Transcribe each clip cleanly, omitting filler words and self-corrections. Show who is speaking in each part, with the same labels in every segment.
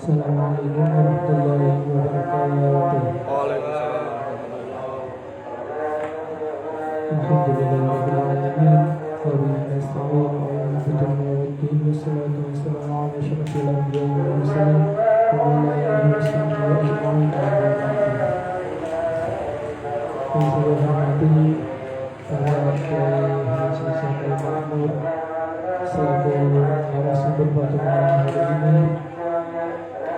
Speaker 1: Assalamualaikum warahmatullahi wabarakatuh.
Speaker 2: Waalaikumsalam warahmatullahi
Speaker 1: Alhamdulillahirabbil alamin. Wa bihi nasta'in ala umuri waddin. Wassalatu wassalamu ala asyrafil anbiya'i wal mursalin wa ala alihi wasahbihi ajma'in. Yang saya hormati Bapak Kiai Haji Syakir Makmur selaku narasumber pada malam hari ini,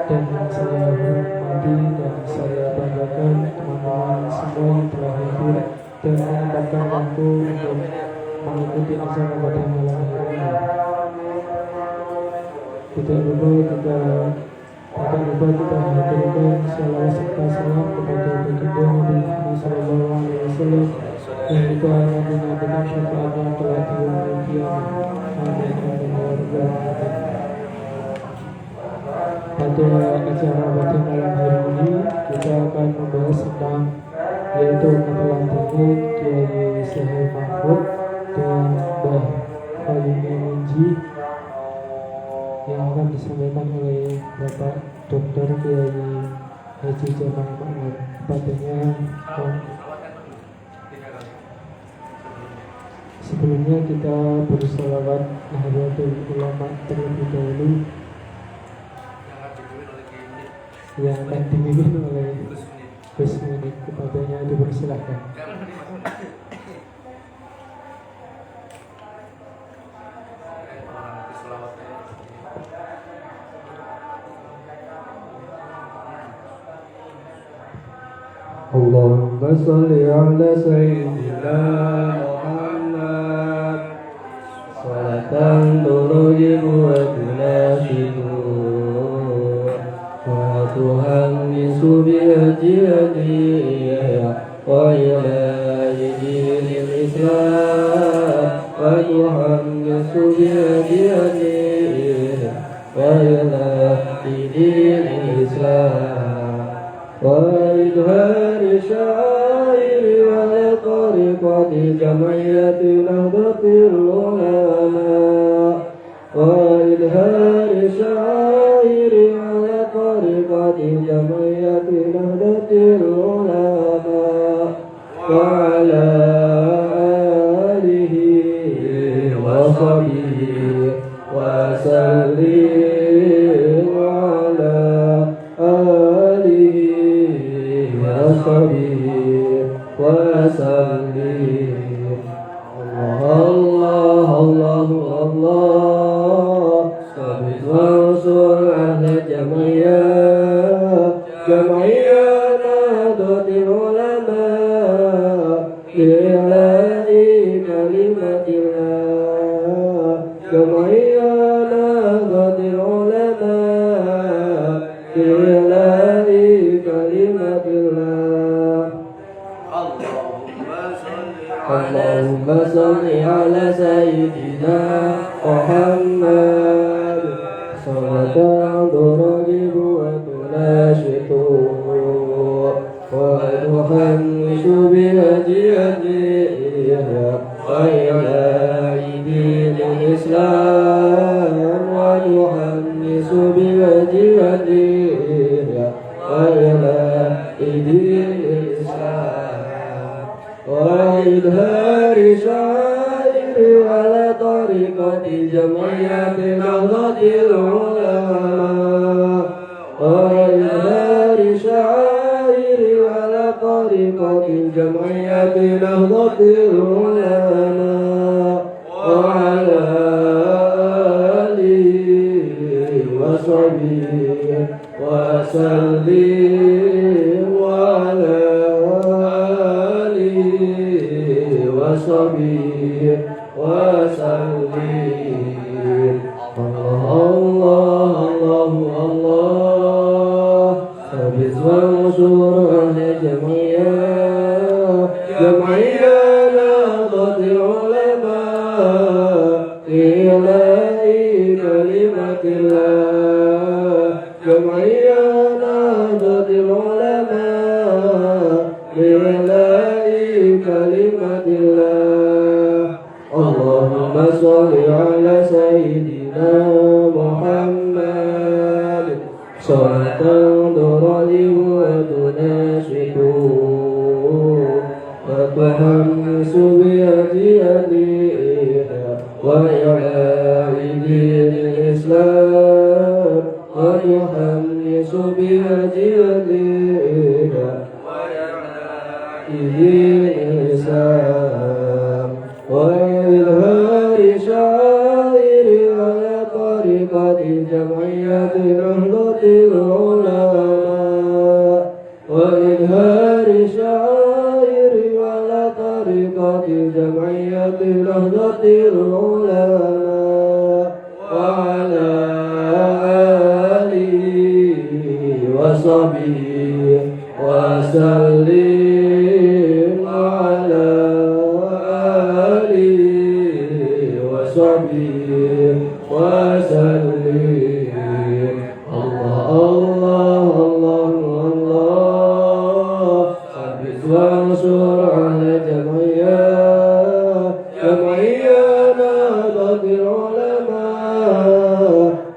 Speaker 1: dan yang saya hormati dan saya banggakan teman-teman semua yang telah hadir dan menyempatkan waktu untuk mengikuti acara pada malam hari ini. Tidak lupa kita haturkan salawat serta salam kepada baginda Nabi Muhammad SAW yang kita nanti-nantikan syafaatnya telah di yaumil qiyamah. Amin amin ya rabbal alamin. Pada acara pada malam hari ini kita akan membahas tentang yaitu masalah teknik Kiai Syahir Mahfud dan Mbah Halimi Munji yang akan disampaikan oleh Bapak Dr. Kiai Haji Jamal Makmur. Kepadanya sebelumnya kita berselawat Nahdlatul Ulama terlebih dahulu yang akan dipimpin oleh Gus Munib. Kepadanya dipersilahkan.
Speaker 3: Allahumma salli ala sayyidina Muhammad salatan turujibu wa tunashidu wa tuhamisu bihajiyaniyya wa ilahi dinil islam wa tuhamisu bihajiyaniyya wa ilahi dinil islam وإظهار شعائر وطريقة جمعية نهضة العلماء وإظهار شعائر وطريقة جمعية نهضة العلماء وعلى آله وصحبه وسلم وسلم الله الله الله ثبت وانصر على الجمعية جمعية نهضة العلماء لإعلاء كلمة الله جمعية نهضة العلماء لإعلاء كلمة الله. اللهم صل على سيدنا محمد صلاة ترغب وتناشط وتحمس بهديتها وإعلاء دين الإسلام وتحمس بهديتها وإعلاء دين الإسلام وإظهار شعائر على طريقة جمعية نهضة العلماء وإظهار شعائر على طريقة جمعية نهضة العلماء وعلى آله وصحبه وسلم وعلى وصحبه وسلم. الله الله الله ثبت وانصر أهل الجمعية جمعية نهضة العلماء لإعلاء كلمة الله جمعية نهضة العلماء لإعلاء كلمة الله. اللهم صل على سيدنا محمد دينها وإعلاء دين الإسلام ونحمس بها دينها دين الإسلام وإظهار شعائر على طريقة جمعية نهضة العلماء وإظهار شعائر على طريقة جمعية نهضة العلماء وعلى آله وصحبه وسلم على آله وصحبه وسلم الله الله الله الله ثبت وانصر على جمعية نهضة العلماء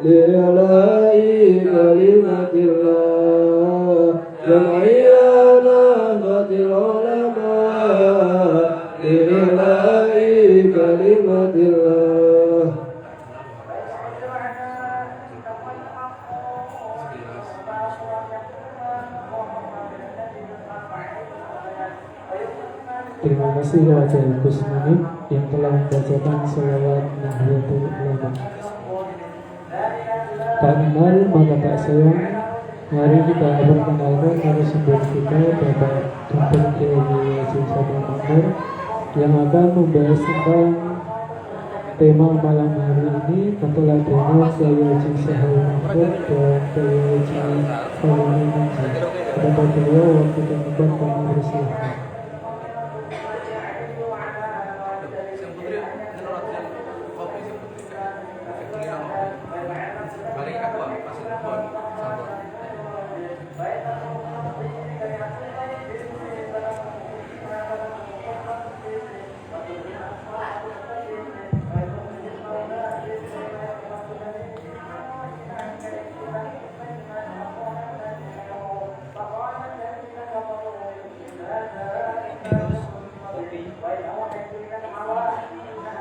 Speaker 3: لإعلاء كلمة الله جمعية نهضة العلماء لإعلاء كلمة الله.
Speaker 1: Terima kasih Wajah Gus Munib yang telah membacakan selawat Nahdlatul Ulama. Tak kenal maka tak sayang. Mari kita perkenalkan narasumber kita Bapak Dr. Kiai Haji Sabar Makmur yang akan membahas tentang tema malam hari ini ketelatenan Kiai Haji Sahal Mahmud dan Kiai Haji Fawzi Manji. Kepada beliau waktu dan tempat kami persilahkan.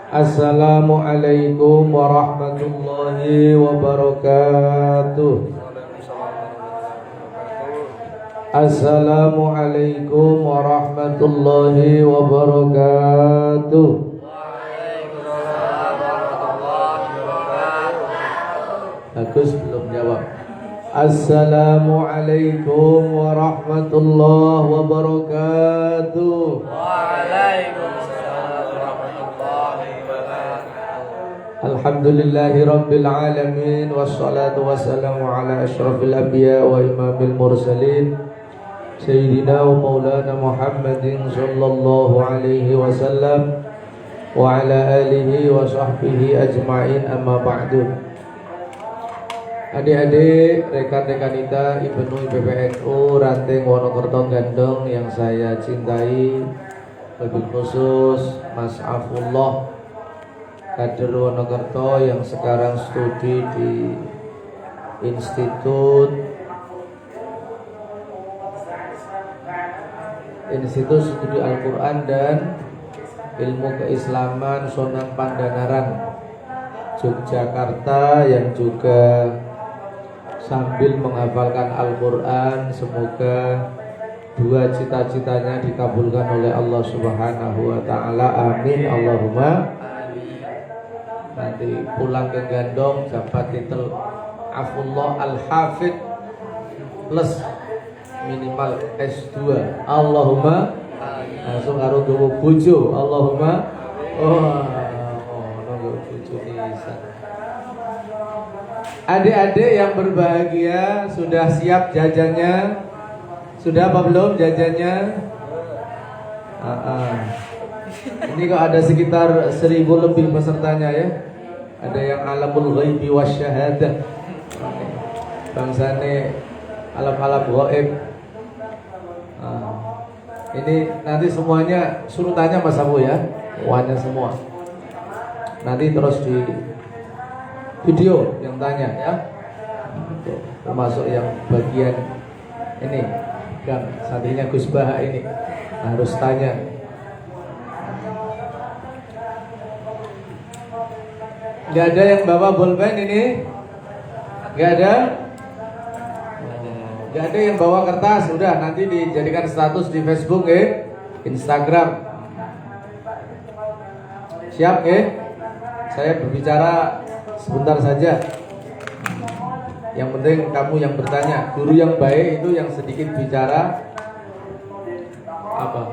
Speaker 3: Assalamualaikum warahmatullahi wabarakatuh. Assalamualaikum warahmatullahi wabarakatuh. Bagus, belum jawab. Assalamualaikum warahmatullahi wabarakatuh. Alhamdulillahi rabbil alamin wassalatu wassalamu ala asyrafil anbiya wa imamil mursalin sayyidina wa maulana Muhammadin sallallahu alaihi wasallam wa ala alihi wa sahbihi ajma'in, amma ba'du. Adik-adik, rekan-rekan kita Ibnu PPNU Ranting Wonokerto Gandong yang saya cintai, lebih khusus Mas Afullah kader Wonokerto yang sekarang studi di Institut Studi Al-Quran dan Ilmu Keislaman Sunan Pandanaran Yogyakarta, yang juga sambil menghafalkan Al-Quran. Semoga dua cita-citanya dikabulkan oleh Allah Subhanahu wa Ta'ala. Amin Allahumma. Nanti pulang ke Gandong dapat titel Afullah Al-Hafid plus minimal S2. Allahumma. Langsung karo gowo bojo. Allahumma. Nunggu bojo pisan. Adik-adik yang berbahagia, sudah siap jajannya? Sudah apa belum jajannya? Ini kok ada sekitar 1000 lebih pesertanya ya. Ada yang alamul ghaibi wasyahadah, bangsane alam-alam gaib. Ini nanti semuanya suruh tanya Mas Abu ya, semuanya semua. Nanti terus di video yang tanya ya, termasuk yang bagian ini kan santrinya Gus Baha ini harus tanya. Nggak ada yang bawa bolpen ini? Nggak ada? Nggak ada yang bawa kertas? Udah, nanti dijadikan status di Facebook ya, Instagram. Siap ya? Saya berbicara sebentar saja. Yang penting kamu yang bertanya. Guru yang baik itu yang sedikit bicara. Apa?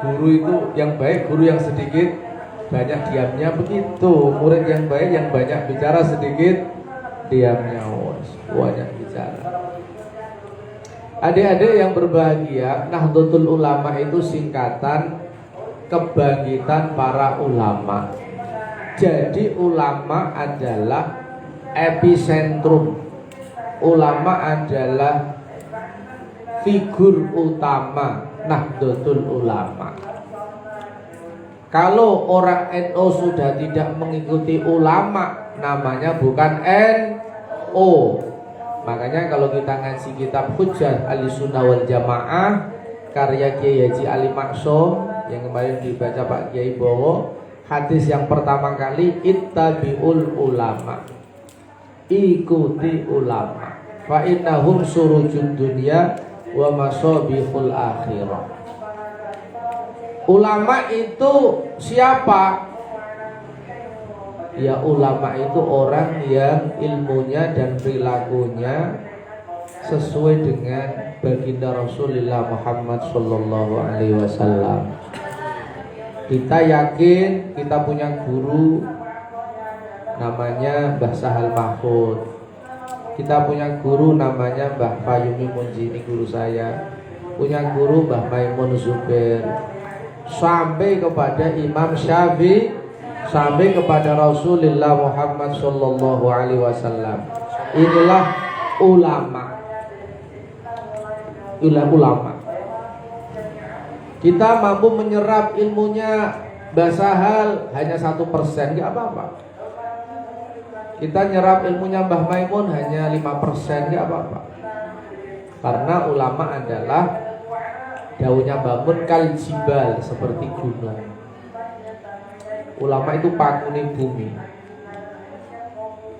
Speaker 3: Guru itu yang baik, guru yang sedikit banyak diamnya, begitu. Murid yang baik yang banyak bicara, sedikit diamnya. Banyak bicara. Adik-adik yang berbahagia, Nahdlatul Ulama itu singkatan kebangkitan para ulama. Jadi ulama adalah epicentrum. Ulama adalah figur utama Nahdlatul Ulama. Kalau orang NU sudah tidak mengikuti ulama, namanya bukan NU. Makanya kalau kita ngaji kitab Hujjah Ahlussunnah wal Jamaah karya Kiai Haji Ali Maksum yang kemarin dibaca Pak Kiai Bowo, hadis yang pertama kali ittabiul ulama, ikuti ulama, fa innahum surujud dunya wa masabihul akhirah. Ulama itu siapa? Ya, ulama itu orang yang ilmunya dan perilakunya sesuai dengan baginda Rasulullah Muhammad sallallahu alaihi wasallam. Kita yakin kita punya guru namanya Mbah Sahal Mahfud. Kita punya guru namanya Mbah Fayumi Munji, ini guru saya. Punya guru Mbah Maimun Zubair. Sampai kepada Imam Syafi'i, sampai kepada Rasulullah Muhammad sallallahu alaihi wasallam. Inilah ulama. Inilah ulama. Kita mampu menyerap ilmunya Mbah Sahal hanya 1%, nggak apa-apa. Kita nyerap ilmunya Mbah Maimun hanya 5%, nggak apa-apa. Karena ulama adalah daunnya bangun kal jibal, seperti gunung. Ulama itu pakuni bumi.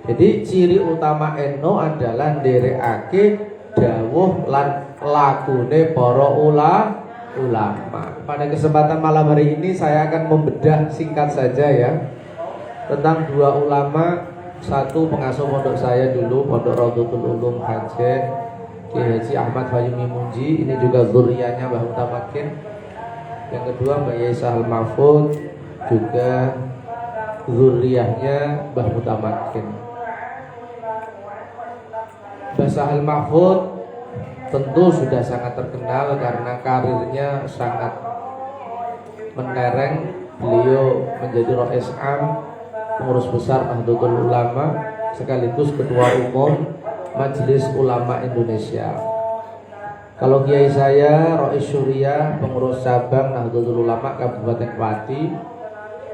Speaker 3: Jadi ciri utama NU adalah nderekake dawuh lan lakune para ulama. Pada kesempatan malam hari ini saya akan membedah singkat saja ya tentang dua ulama. Satu pengasuh pondok saya dulu, Pondok Raudhatul Ulum Hajen, Kiai Haji Ahmad Fayumi Munji. Ini juga zuriyahnya Mbah Mutamakin. Yang kedua Mbak Yai Sahal Mahfud, juga zuriyahnya Mbah Mutamakin. Mbah Sahal Mahfud tentu sudah sangat terkenal karena karirnya sangat menereng. Beliau menjadi Rois Am, pengurus besar Nahdlatul Ulama, sekaligus ketua umum Majelis Ulama Indonesia. Kalau kiai saya Rois Surya, pengurus cabang Nahdlatul Ulama Kabupaten Pati,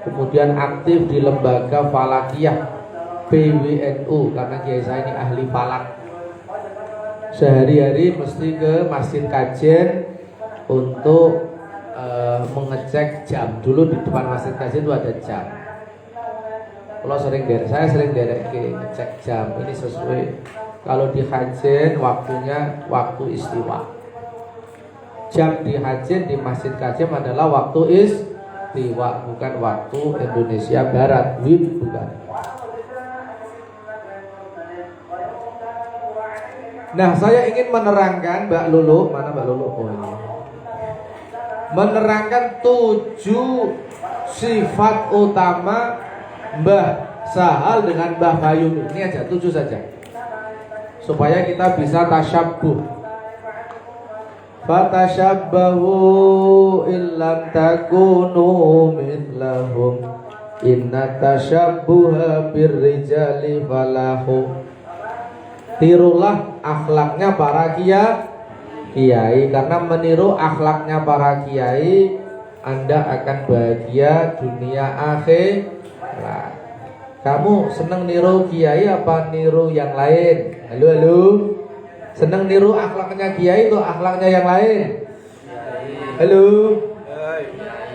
Speaker 3: kemudian aktif di lembaga Falakiyah PWNU karena kiai saya ini ahli falak. Sehari-hari mesti ke Masjid Kajen untuk mengecek jam. Dulu di depan Masjid Kajen itu ada jam. Kalau saya sering ngecek jam. Ini sesuai. Kalau di Hajen waktunya waktu istiwa. Jam di Hajen di Masjid Kajen adalah waktu istiwa, bukan waktu Indonesia Barat. WIB bukan. Nah, saya ingin menerangkan Mbak Lulu, mana Mbak Lulu? Oh, ini. Menerangkan 7 sifat utama Mbah Sahal dengan Mbah Fayumi. Ini aja 7 saja, supaya kita bisa tasyabbuh. Fatashabbahu illam takunu mithlahum inna tasyabbuha birrijali falahu. Tirulah akhlaknya para kiai, karena meniru akhlaknya para kiai Anda akan bahagia dunia akhirat. Kamu seneng niru kiai apa niru yang lain? Halo. Seneng niru akhlaknya kiai atau akhlaknya yang lain? Halo.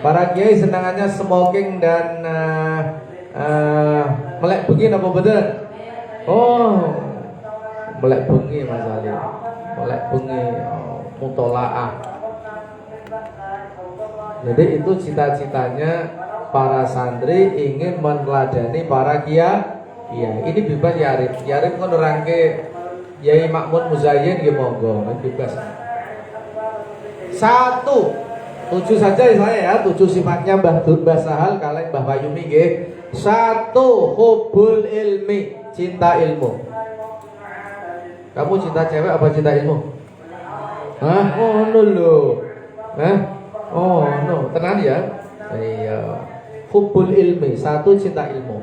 Speaker 3: Para kiai senangannya smoking dan Melek bengi apa betul? Oh, melek bengi Mas Ali. Melek bengi, mutolaah. Jadi itu cita-citanya para santri ingin meneladani para kiai. Ini bebas Yarib. Yarib kan nerangke Yai Makmun Muzayyin nggih monggo, bebas. 1 7 saja saya ya, 7 sifatnya Mbah Sahal kalian Mbah Fayumi nggih. 1 hubul ilmi, cinta ilmu. Kamu cinta cewek apa cinta ilmu? Hah? Oh no lho. Hah? Oh no, tenang ya. Iya. Hubul ilmi, 1 cinta ilmu.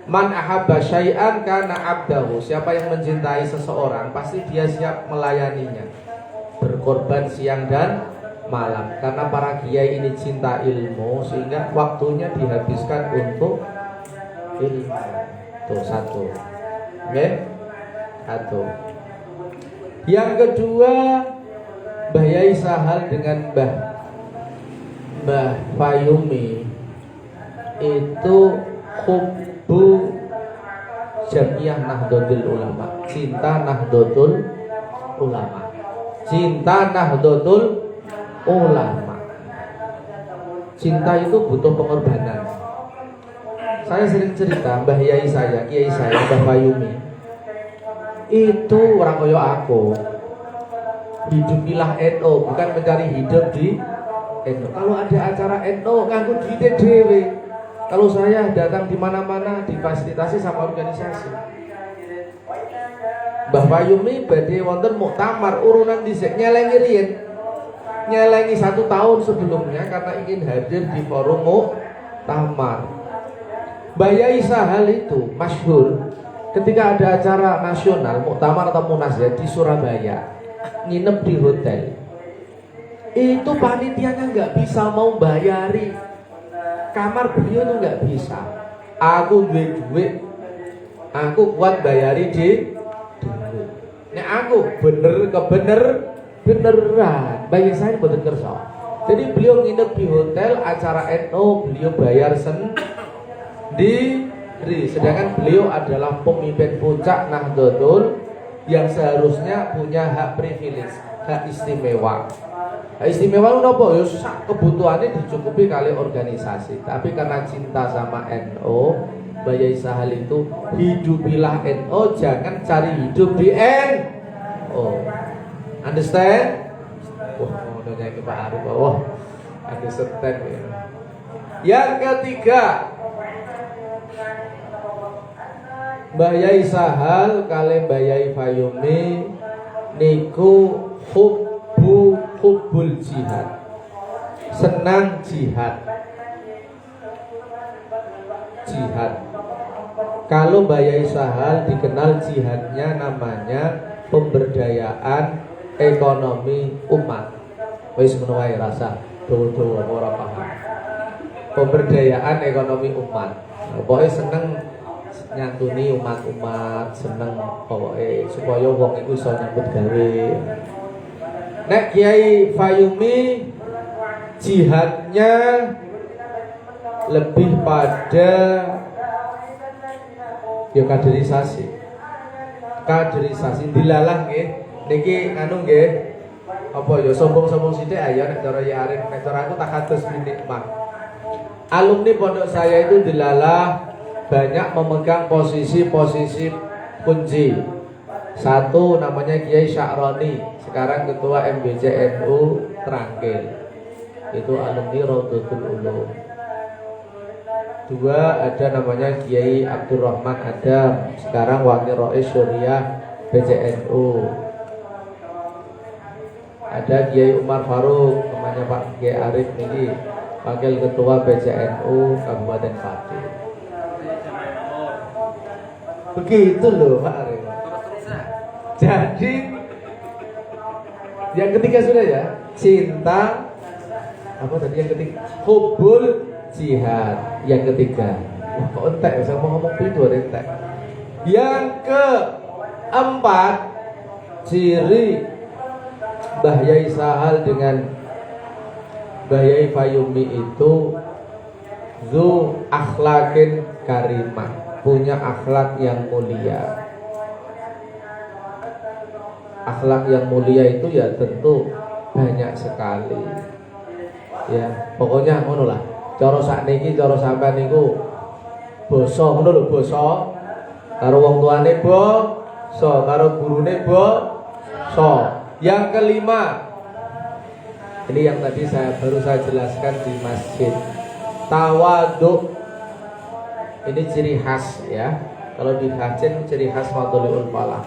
Speaker 3: Man ahabba syai'an kana abdahu. Siapa yang mencintai seseorang pasti dia siap melayaninya, berkorban siang dan malam. Karena para kiai ini cinta ilmu, sehingga waktunya dihabiskan untuk ilmu. Tuh 1. Oke? 1. Yang kedua, Mbah Yai Sahal dengan Mbah Fayumi itu hubbu Jamiah Nahdlatul Ulama, cinta Nahdlatul Ulama, cinta Nahdlatul Ulama. Cinta itu butuh pengorbanan. Saya sering cerita Mbah Yai saya, Kiai saya, Mbah Fayumi itu orang koyo aku. Hidupilah NU, bukan mencari hidup di NU. Kalau ada acara NU nganggo duit dhewe. Kalau saya datang di mana-mana difasilitasi sama organisasi. Mbah Fayumi badhe wonten muktamar urunan dhisik nyelengi riyen. Nyelengi 1 tahun sebelumnya karena ingin hadir di forum muktamar. Mbah Yai Sahal itu masyhur ketika ada acara nasional, muktamar atau munas ya di Surabaya, nginep di hotel. Itu panitianya nggak bisa mau bayari kamar beliau itu nggak bisa. Aku duit, aku kuat bayari di duit. Nek aku beneran bayar saya bener kerja. Jadi beliau nginep di hotel acara NU, beliau bayar sendiri. Sedangkan beliau adalah pemimpin puncak Nahdlatul yang seharusnya punya hak privilege, hak istimewa. Hak istimewa itu apa? Ya kebutuhannya dicukupi kali organisasi. Tapi karena cinta sama NU, Mbah Yai Sahal itu hidupilah NU, jangan cari hidup di NU. Understand? Wah, udah ke Pak Arif. Wah, understand ya. Yang ketiga, Mbah Yai Sahal kali Mbah Yai Fayumi niku hubbul jihad, senang jihad. Kalau Mbah Yai Sahal dikenal jihadnya namanya pemberdayaan ekonomi umat. Wis ngono wae rasa dawa-dawa ora paham. Pemberdayaan ekonomi umat. Pokoknya seneng nyantuni umat-umat, seneng pokoknya supaya wong iku iso nyambut gawe. Nek Kiai Fayumi jihadnya lebih pada ya kaderisasi dilalah nggih. Niki anu nggih apa ya sombong-sombong sithik ayo nek cara ya Arif, nek cara aku takatus nikmah. Alumni pondok saya itu dilalah banyak memegang posisi-posisi kunci. 1 namanya Kiai Sya'roni, sekarang ketua MBCNU Trangkil. Itu alumni Raudhatul Ulum. 2 ada namanya Kiai Abdurrahman Adam, sekarang wakil Rais Syuriah BCNU. Ada Kiai Umar Faruk, namanya Pak Kiai Arif ini, wakil ketua BCNU Kabupaten Pati. Begitu loh Pak Arif. Jadi yang ketiga sudah ya, cinta apa tadi yang ketiga? Hubul jihad. Yang ketiga. Wah, kok entek saya mau ngomong itu ada entek. Yang keempat, ciri Mbah Yai Sahal dengan Mbah Yai Fayumi itu zu akhlakin karimah, punya akhlak yang mulia. Akhlak yang mulia itu ya tentu banyak sekali. Ya, pokoknya ngono lah. Cara sakniki, cara sampean niku basa ngono lho, basa karo wong tuane basa, karo gurune basa. Yang kelima, ini yang tadi baru saya jelaskan di masjid. Tawadhu. Ini ciri khas ya. Kalau di masjid ciri khas Mathulul Falah.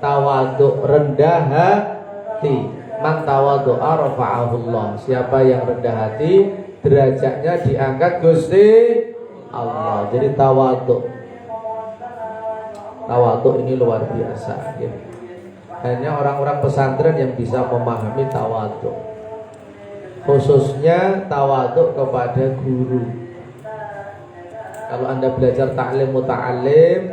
Speaker 3: Tawadhu, rendah hati. Man tawadhu'a rafa'ahullah. Siapa yang rendah hati, derajatnya diangkat Gusti Allah. Jadi tawadhu. Tawadhu ini luar biasa ya. Hanya orang-orang pesantren yang bisa memahami tawadhu. Khususnya tawadhu kepada guru. Kalau Anda belajar ta'lim muta'alim,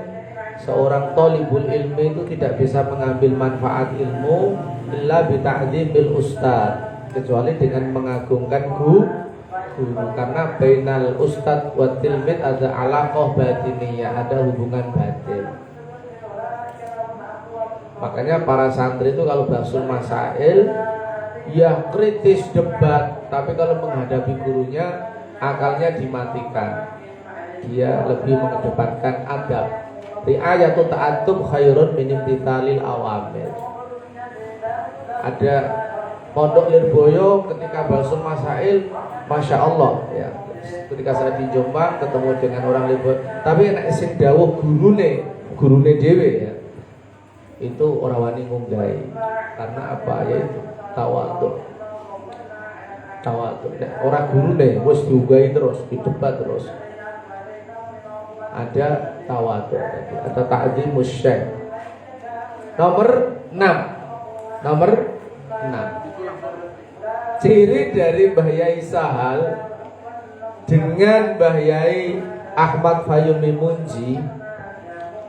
Speaker 3: seorang thalibul ilmi itu tidak bisa mengambil manfaat ilmu illa bita'dhimil ustad, kecuali dengan mengagungkan guru. Karena bainal ustad wa tilmid ada alaqah batiniyah, ada hubungan batin. Makanya para santri itu kalau basul masail ya kritis debat, tapi kalau menghadapi gurunya akalnya dimatikan. Dia lebih mengedepankan adab. Ri'ayatu ta'addub khairun min imtithalil awamir. Ada pondok Lirboyo ketika basul masail, masya Allah ya. Ketika saya di Jombang ketemu dengan orang Lirboyo, tapi nek sing dawuh gurune dhewe ya. Itu orang wani ngunggahi. Karena apa? Yaitu tawadhu. Tawadhu. Orang gurune wis diunggahi terus, didebat terus. Ada tawadhu, ada ta'dzimus syekh. Nomor 6. Ciri dari Mbah Yai Sahal dengan Mbah Yai Ahmad Fayumi Munji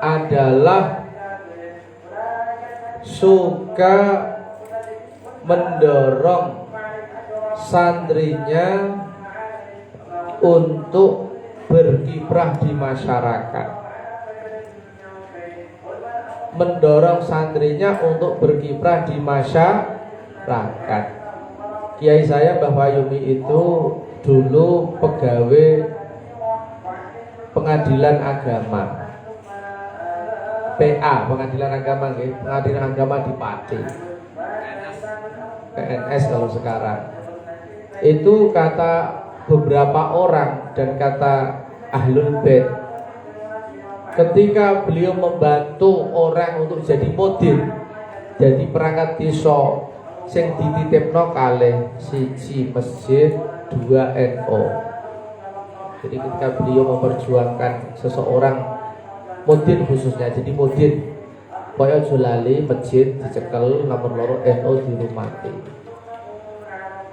Speaker 3: adalah suka mendorong santrinya untuk berkiprah di masyarakat, mendorong santrinya untuk berkiprah di masyarakat. Kiai saya Mbah Fayumi itu dulu pegawai pengadilan agama, PA, pengadilan agama, pengadilan agama di Pati, PNS kalau sekarang. Itu kata beberapa orang dan kata Ahlul Bait, ketika beliau membantu orang untuk jadi mudir, jadi perangkat desa sing dititipno kalih siji masjid, 2 NU. Jadi ketika beliau memperjuangkan seseorang mudir khususnya, jadi mudir koyo julali masjid dicekel, nomor loro NU dirumati.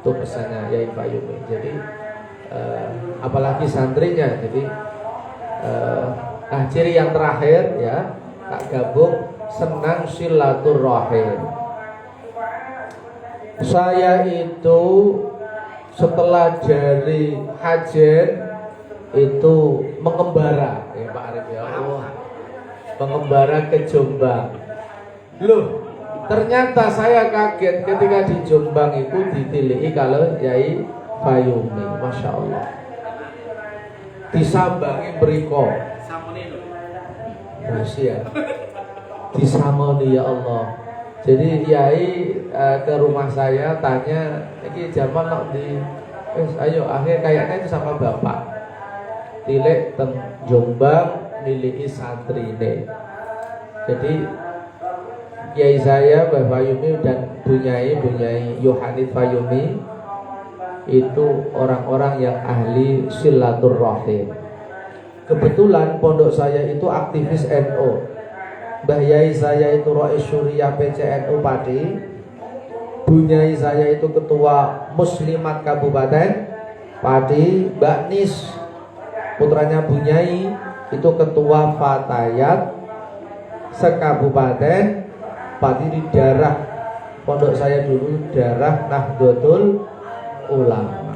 Speaker 3: Itu pesannya Yai Fayumi. Jadi apalagi santrinya. Jadi ciri yang terakhir ya, tak gabung, senang silaturahim. Saya itu setelah dari hajen itu mengembara ya Pak Arif ya, mengembara ke Jombang. Loh, ternyata saya kaget ketika di Jombang itu ditilihi kalau Yai Fayumi, masya Allah. Disambangi beriko. Masya. Disamoni ya Allah. Jadi Yai ke rumah saya tanya, ini zaman nak di, ayo akhir kayaknya itu sama bapak. Tilik teng Jombang miliki santri ini. Jadi Yai saya Mbah Fayumi dan Bunyai Yohanit Fayumi itu orang-orang yang ahli silaturahim. Kebetulan pondok saya itu aktivis NU. Mbah Yai saya itu Rais Syuriah PCNU Pati. Bunyai saya itu ketua Muslimat Kabupaten Pati. Mbak Nis putranya Bunyai itu ketua Fatayat sekabupaten Pati. Di daerah pondok saya dulu daerah Nahdlatul Ulama.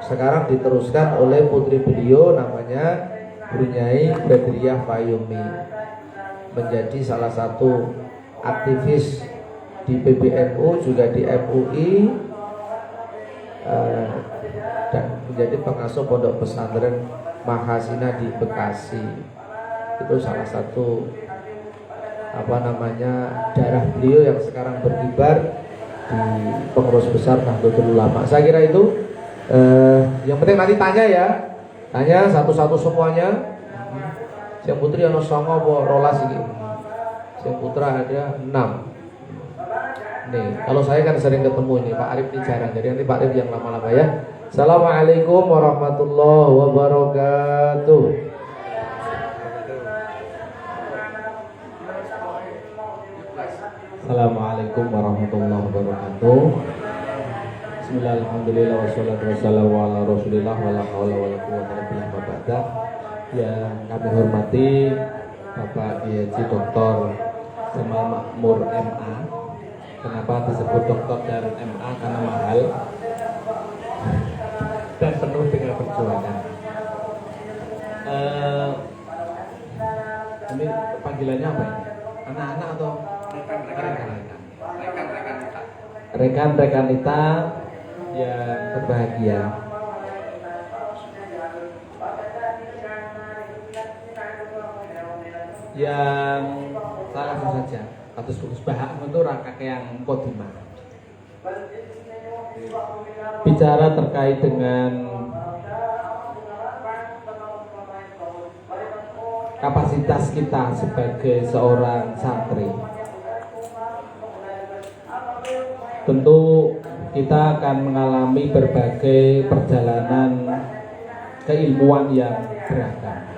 Speaker 3: Sekarang diteruskan oleh putri beliau namanya Bunyai Badriyah Fayumi, menjadi salah satu aktivis di PBNU juga di MUI, dan menjadi pengasuh pondok pesantren Mahasina di Bekasi. Itu salah satu darah beliau yang sekarang berkibar di pengurus besar Nahdlatul Ulama. Saya kira itu yang penting nanti tanya ya, tanya satu-satu semuanya. Yang putri ono songo apa rolas iki? Yang putra ada 6. Nih, kalau saya kan sering ketemu ini Pak Arif ini jarang, jadi nanti Pak Arif yang lama-lama ya. Assalamualaikum warahmatullahi wabarakatuh.
Speaker 4: Assalamualaikum warahmatullahi wabarakatuh. Bismillah, alhamdulillah, wassalatu wassalamu ala rasulillah, wala hawla wala quwwata illa billah. Yang kami hormati Bapak Kiai Dr. Jamal Makmur MA. Kenapa disebut doktor dan MA? Karena mahal dan penuh dengan perjuangan. Ini panggilannya apa ini? Anak-anak atau rekan-rekan kita yang berbahagia. Yang salah saja atas khusus bahak untuk kakek yang kodimah. Bicara terkait dengan kapasitas kita sebagai seorang santri, tentu kita akan mengalami berbagai perjalanan keilmuan yang beragam.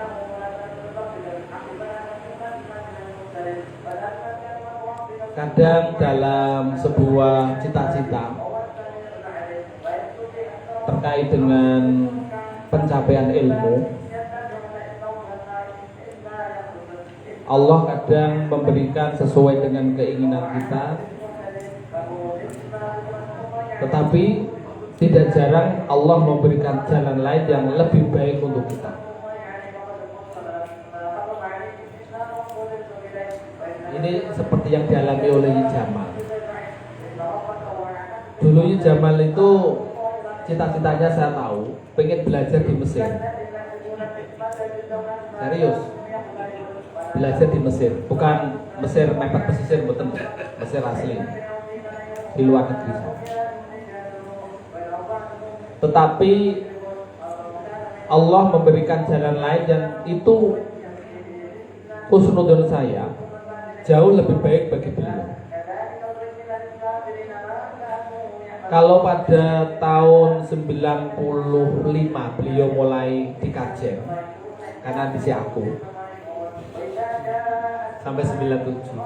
Speaker 4: Kadang dalam sebuah cita-cita terkait dengan pencapaian ilmu, Allah kadang memberikan sesuai dengan keinginan kita, tetapi tidak jarang Allah memberikan jalan lain yang lebih baik untuk kita. Ini seperti yang dialami oleh Jamal. Dulu Jamal itu cita-citanya saya tahu, pengen belajar di Mesir. Serius, belajar di Mesir, bukan Mesir mepet pesisir, bukan Mesir asli, di luar negeri. Tetapi Allah memberikan jalan lain yang itu husnudon saya jauh lebih baik bagi beliau. Kalau pada tahun 95 beliau mulai di Kajen, karena di aku sampai 97.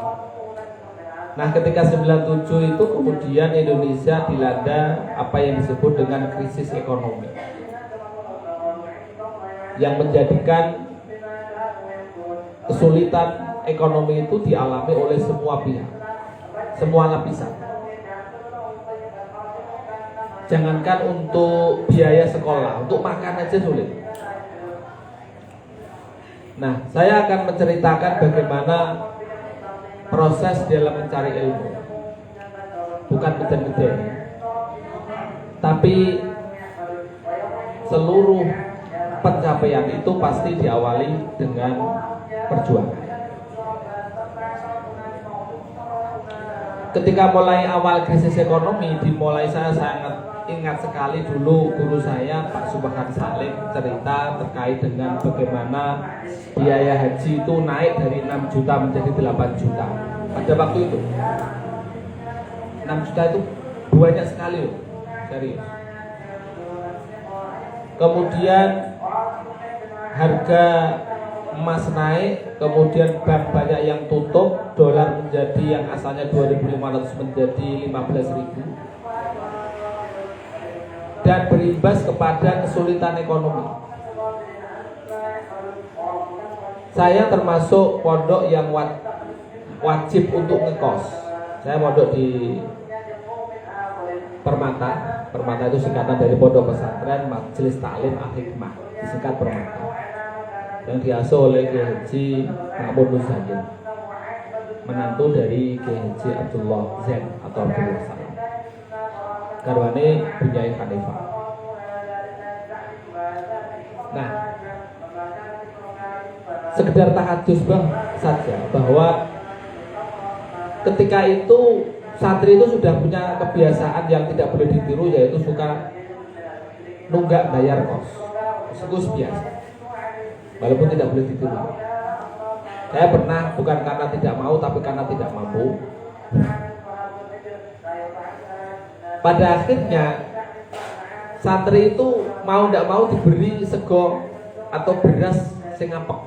Speaker 4: Nah, ketika 97 itu kemudian Indonesia dilanda apa yang disebut dengan krisis ekonomi, yang menjadikan kesulitan ekonomi itu dialami oleh semua pihak, semua lapisan. Jangankan untuk biaya sekolah, untuk makan aja sulit. Nah, saya akan menceritakan bagaimana proses dalam mencari ilmu, bukan beda-beda, tapi seluruh pencapaian itu pasti diawali dengan perjuangan. Ketika mulai awal krisis ekonomi dimulai, saya sangat ingat sekali dulu guru saya Pak Subhan Salim cerita terkait dengan bagaimana biaya haji itu naik dari 6 juta menjadi 8 juta pada waktu itu. 6 juta itu banyak sekali loh, serius. Kemudian harga emas naik, kemudian bank banyak yang tutup, dolar menjadi yang asalnya 2.500 menjadi 15.000, dan berimbas kepada kesulitan ekonomi. Saya termasuk pondok yang wajib untuk ngekos. Saya pondok di Permata. Permata itu singkatan dari Pondok Pesantren Majelis Taklim Al-Hikmah, disingkat Permata. yang diasuh oleh Kiai Haji Ma'mun Muzayyin, menantu dari Kiai Haji Abdullah Zain atau Abdullah Salam, garwane Bunyai Hanifah. Nah, sekedar tahadus saja bahwa ketika itu santri itu sudah punya kebiasaan yang tidak boleh ditiru, yaitu suka nunggak bayar kos. Itu biasa, walaupun tidak boleh ditiru. Saya pernah, bukan karena tidak mau tapi karena tidak mampu. Pada akhirnya santri itu mau tidak mau diberi sego atau beras sing apek.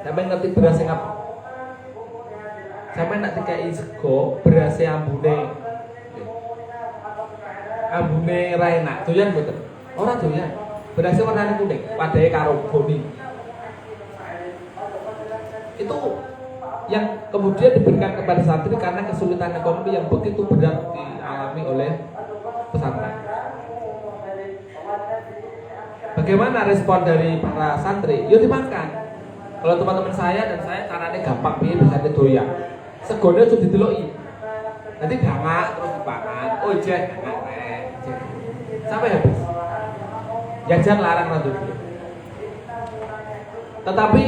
Speaker 4: Sampai ngerti beras sing apek? Sampai nak dikai sego beras ambune ra enak. Doyan mboten? Ora doyan. Berasnya warnanya kuning, padahal karo boni. Itu yang kemudian diberikan kepada santri karena kesulitan ekonomi yang begitu berat dialami oleh pesantren. Bagaimana respon dari para santri? Yuk dimakan. Kalau teman-teman saya dan saya caranya gampang, bisa didoyak. Segone sudah dideloki. Nanti dangak terus dipangan. Oh jeh, sampai habis. Jajan larang randut. Tetapi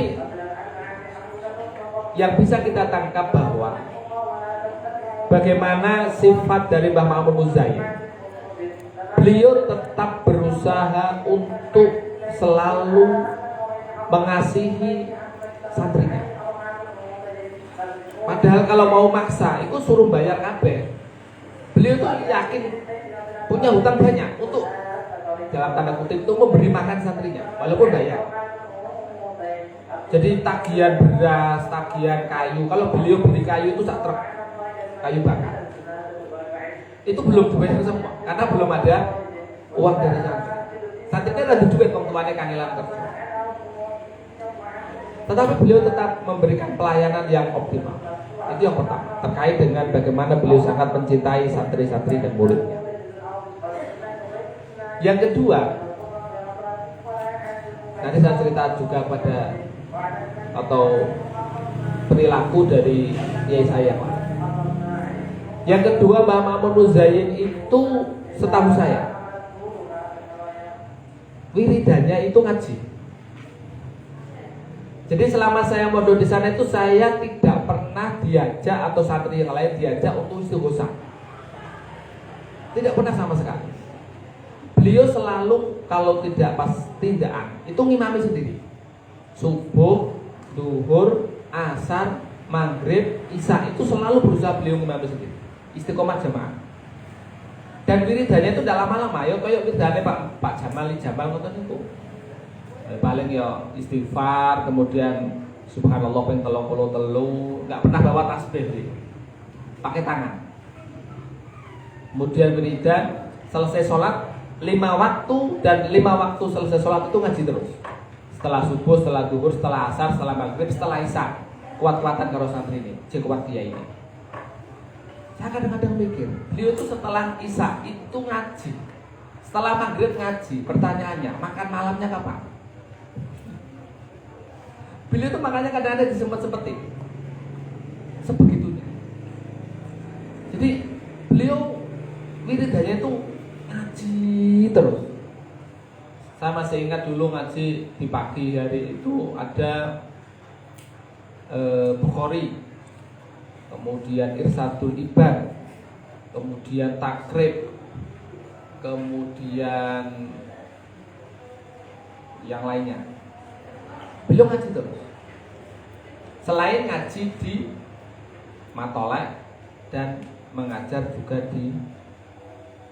Speaker 4: yang bisa kita tangkap bahwa bagaimana sifat dari Mbah Ma'mun Muzayyin, beliau tetap berusaha untuk selalu mengasihi santrinya. Padahal kalau mau maksa, itu suruh bayar kabeh. Beliau tuh yakin punya hutang banyak untuk, dalam tanda kutip, itu memberi makan santrinya, walaupun bayar. Jadi tagihan beras, tagihan kayu. Kalau beliau beli kayu itu sak truk kayu bakar. Itu belum dibayar semua, karena belum ada uang dari santri. Santrinya ada duit wong tuane kangelan kerja. Tetapi beliau tetap memberikan pelayanan yang optimal. Itu yang pertama, terkait dengan bagaimana beliau sangat mencintai santri-santri dan muridnya. Yang kedua, nanti saya cerita juga pada atau perilaku dari kiai saya, Pak. Yang kedua, Mbah Ma'mun Muzayyin itu setahu saya wiridannya itu ngaji. Jadi selama saya mondok di sana itu saya tidak pernah diajak atau santri yang lain diajak untuk istighosah. Tidak pernah sama sekali. Beliau selalu kalau tidak pas tindakan itu ngimami sendiri. Subuh, duhur, asar, maghrib, isya itu selalu berusaha beliau ngimami sendiri. Istiqomah jamaah. Dan wiridannya itu tidak lama-lama. Ya kayak wiridannya Pak Jamal ngoten itu. Paling ya istighfar, kemudian subhanallah ping 33, enggak pernah bawa tasbih beliau. Pakai tangan. Kemudian wiridan selesai sholat 5 waktu, dan 5 waktu selesai sholat itu ngaji terus. Setelah subuh, setelah duhur, setelah asar, setelah maghrib, setelah isya. Kuat-kuatan karo santri ini, kuat dia ini. Saya kadang-kadang mikir, beliau itu setelah isya itu ngaji, setelah maghrib ngaji. Pertanyaannya, makan malamnya kapan? Beliau itu makanya kadang-kadang disempet-sempetin sebegitunya. Jadi beliau wiridannya itu ngaji terus. Saya masih ingat dulu ngaji di pagi hari itu ada Bukhari, kemudian Irsadul Ibad, kemudian Takrib, kemudian yang lainnya. Beliau ngaji terus. Selain ngaji di Matolek dan mengajar juga di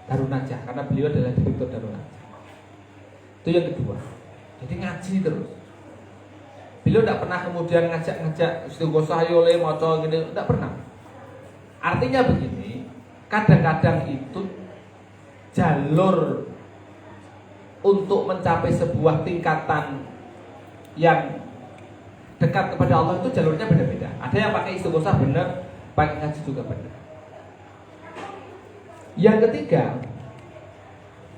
Speaker 4: Darun Najah, karena beliau adalah direktur Darun Najah. Itu yang kedua. Jadi ngaji terus. Beliau tidak pernah kemudian ngajak istighosah yo le maca gini, tidak pernah. Artinya begini, kadang-kadang itu jalur untuk mencapai sebuah tingkatan yang dekat kepada Allah itu jalurnya beda-beda. Ada yang pakai istighosah benar, pakai ngaji juga benar. Yang ketiga,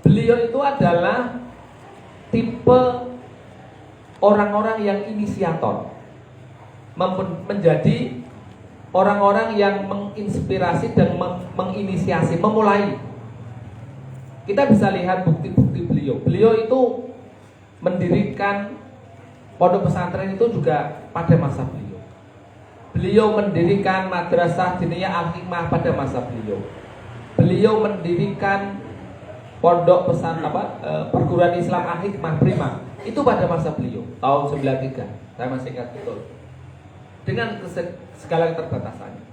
Speaker 4: beliau itu adalah tipe orang-orang yang inisiator, menjadi orang-orang yang menginspirasi dan menginisiasi, memulai. Kita bisa lihat bukti-bukti beliau. Beliau itu mendirikan pondok pesantren itu juga pada masa beliau. Beliau mendirikan madrasah diniyah Al-Hikmah pada masa beliau. Beliau mendirikan pondok perguruan Islam Al-Hikmah Prima itu pada masa beliau tahun 93. Saya masih ingat betul. Dengan segala keterbatasannya.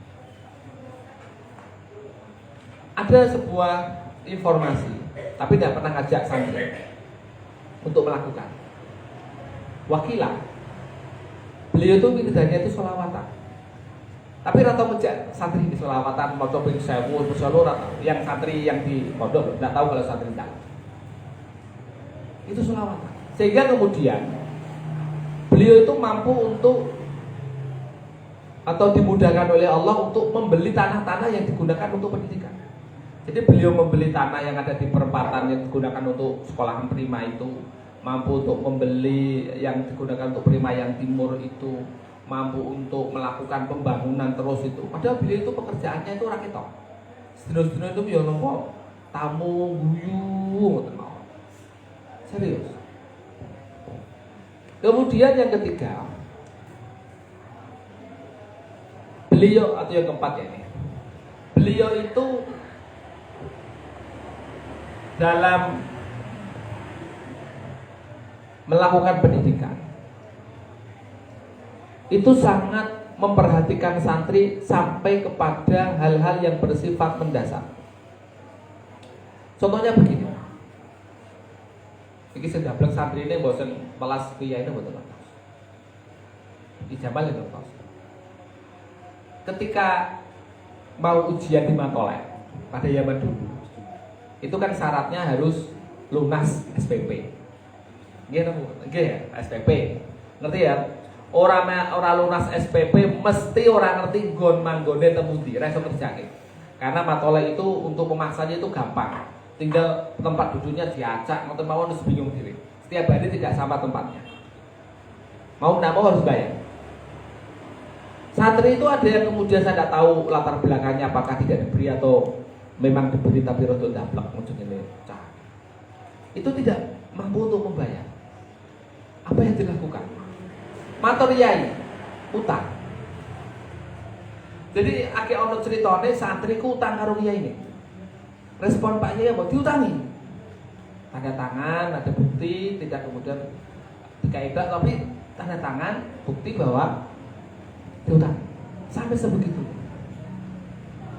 Speaker 4: Ada sebuah informasi, tapi tidak pernah ngajak santri untuk melakukan. Wakilah, beliau itu wiridannya itu sholawatan. Tapi rata ngejak santri di sholawatan, mau coba sewu, yang santri yang di pondok tidak tahu kalau santri tidak. Itu sholawatan. Sehingga kemudian beliau itu mampu untuk atau dimudahkan oleh Allah untuk membeli tanah-tanah yang digunakan untuk pendidikan. Jadi beliau membeli tanah yang ada di perempatan yang digunakan untuk sekolahan prima itu, mampu untuk membeli yang digunakan untuk prima yang timur itu, mampu untuk melakukan pembangunan terus itu. Padahal beliau itu pekerjaannya itu rakyat toh. Sedino-sedino itu ya nopo tamu guyu ngoten mawon. Serius. Kemudian yang ketiga, beliau atau yang keempat ya ini, beliau itu dalam melakukan pendidikan itu sangat memperhatikan santri sampai kepada hal-hal yang bersifat mendasar. Contohnya begini, ini sudah bilang santri ini bosan kelas kiai ini betul betul. Di Jamal itu betul. Ketika mau ujian di Matolek pada zaman dulu, itu kan syaratnya harus lunas SPP. Gitu ya, SPP. Ngerti ya? Orang lunas SPP mesti orang ngerti gon manggone temudi, ra iso kerjake. Karena Matolek itu untuk memaksanya itu gampang. Tinggal tempat duduknya diacak, ngoten mawon wis bingung diri. Setiap hari tidak sama tempatnya. Mau enggak mau harus bayar. Santri itu ada yang kemudian saya tidak tahu latar belakangnya, apakah tidak diberi atau memang diberi tapi rodo daplek ujungnya cah. Itu tidak mampu untuk membayar. Apa yang dilakukan? Matur yai, utang. Jadi akeh ono ceritane santri ku utang karo kiai ini. Respon Pak Yai apa? Diutangi. Tanda tangan, ada bukti, tidak kemudian dikaitkan, tapi tanda tangan, bukti bahwa diutang. Sampai sebegitu.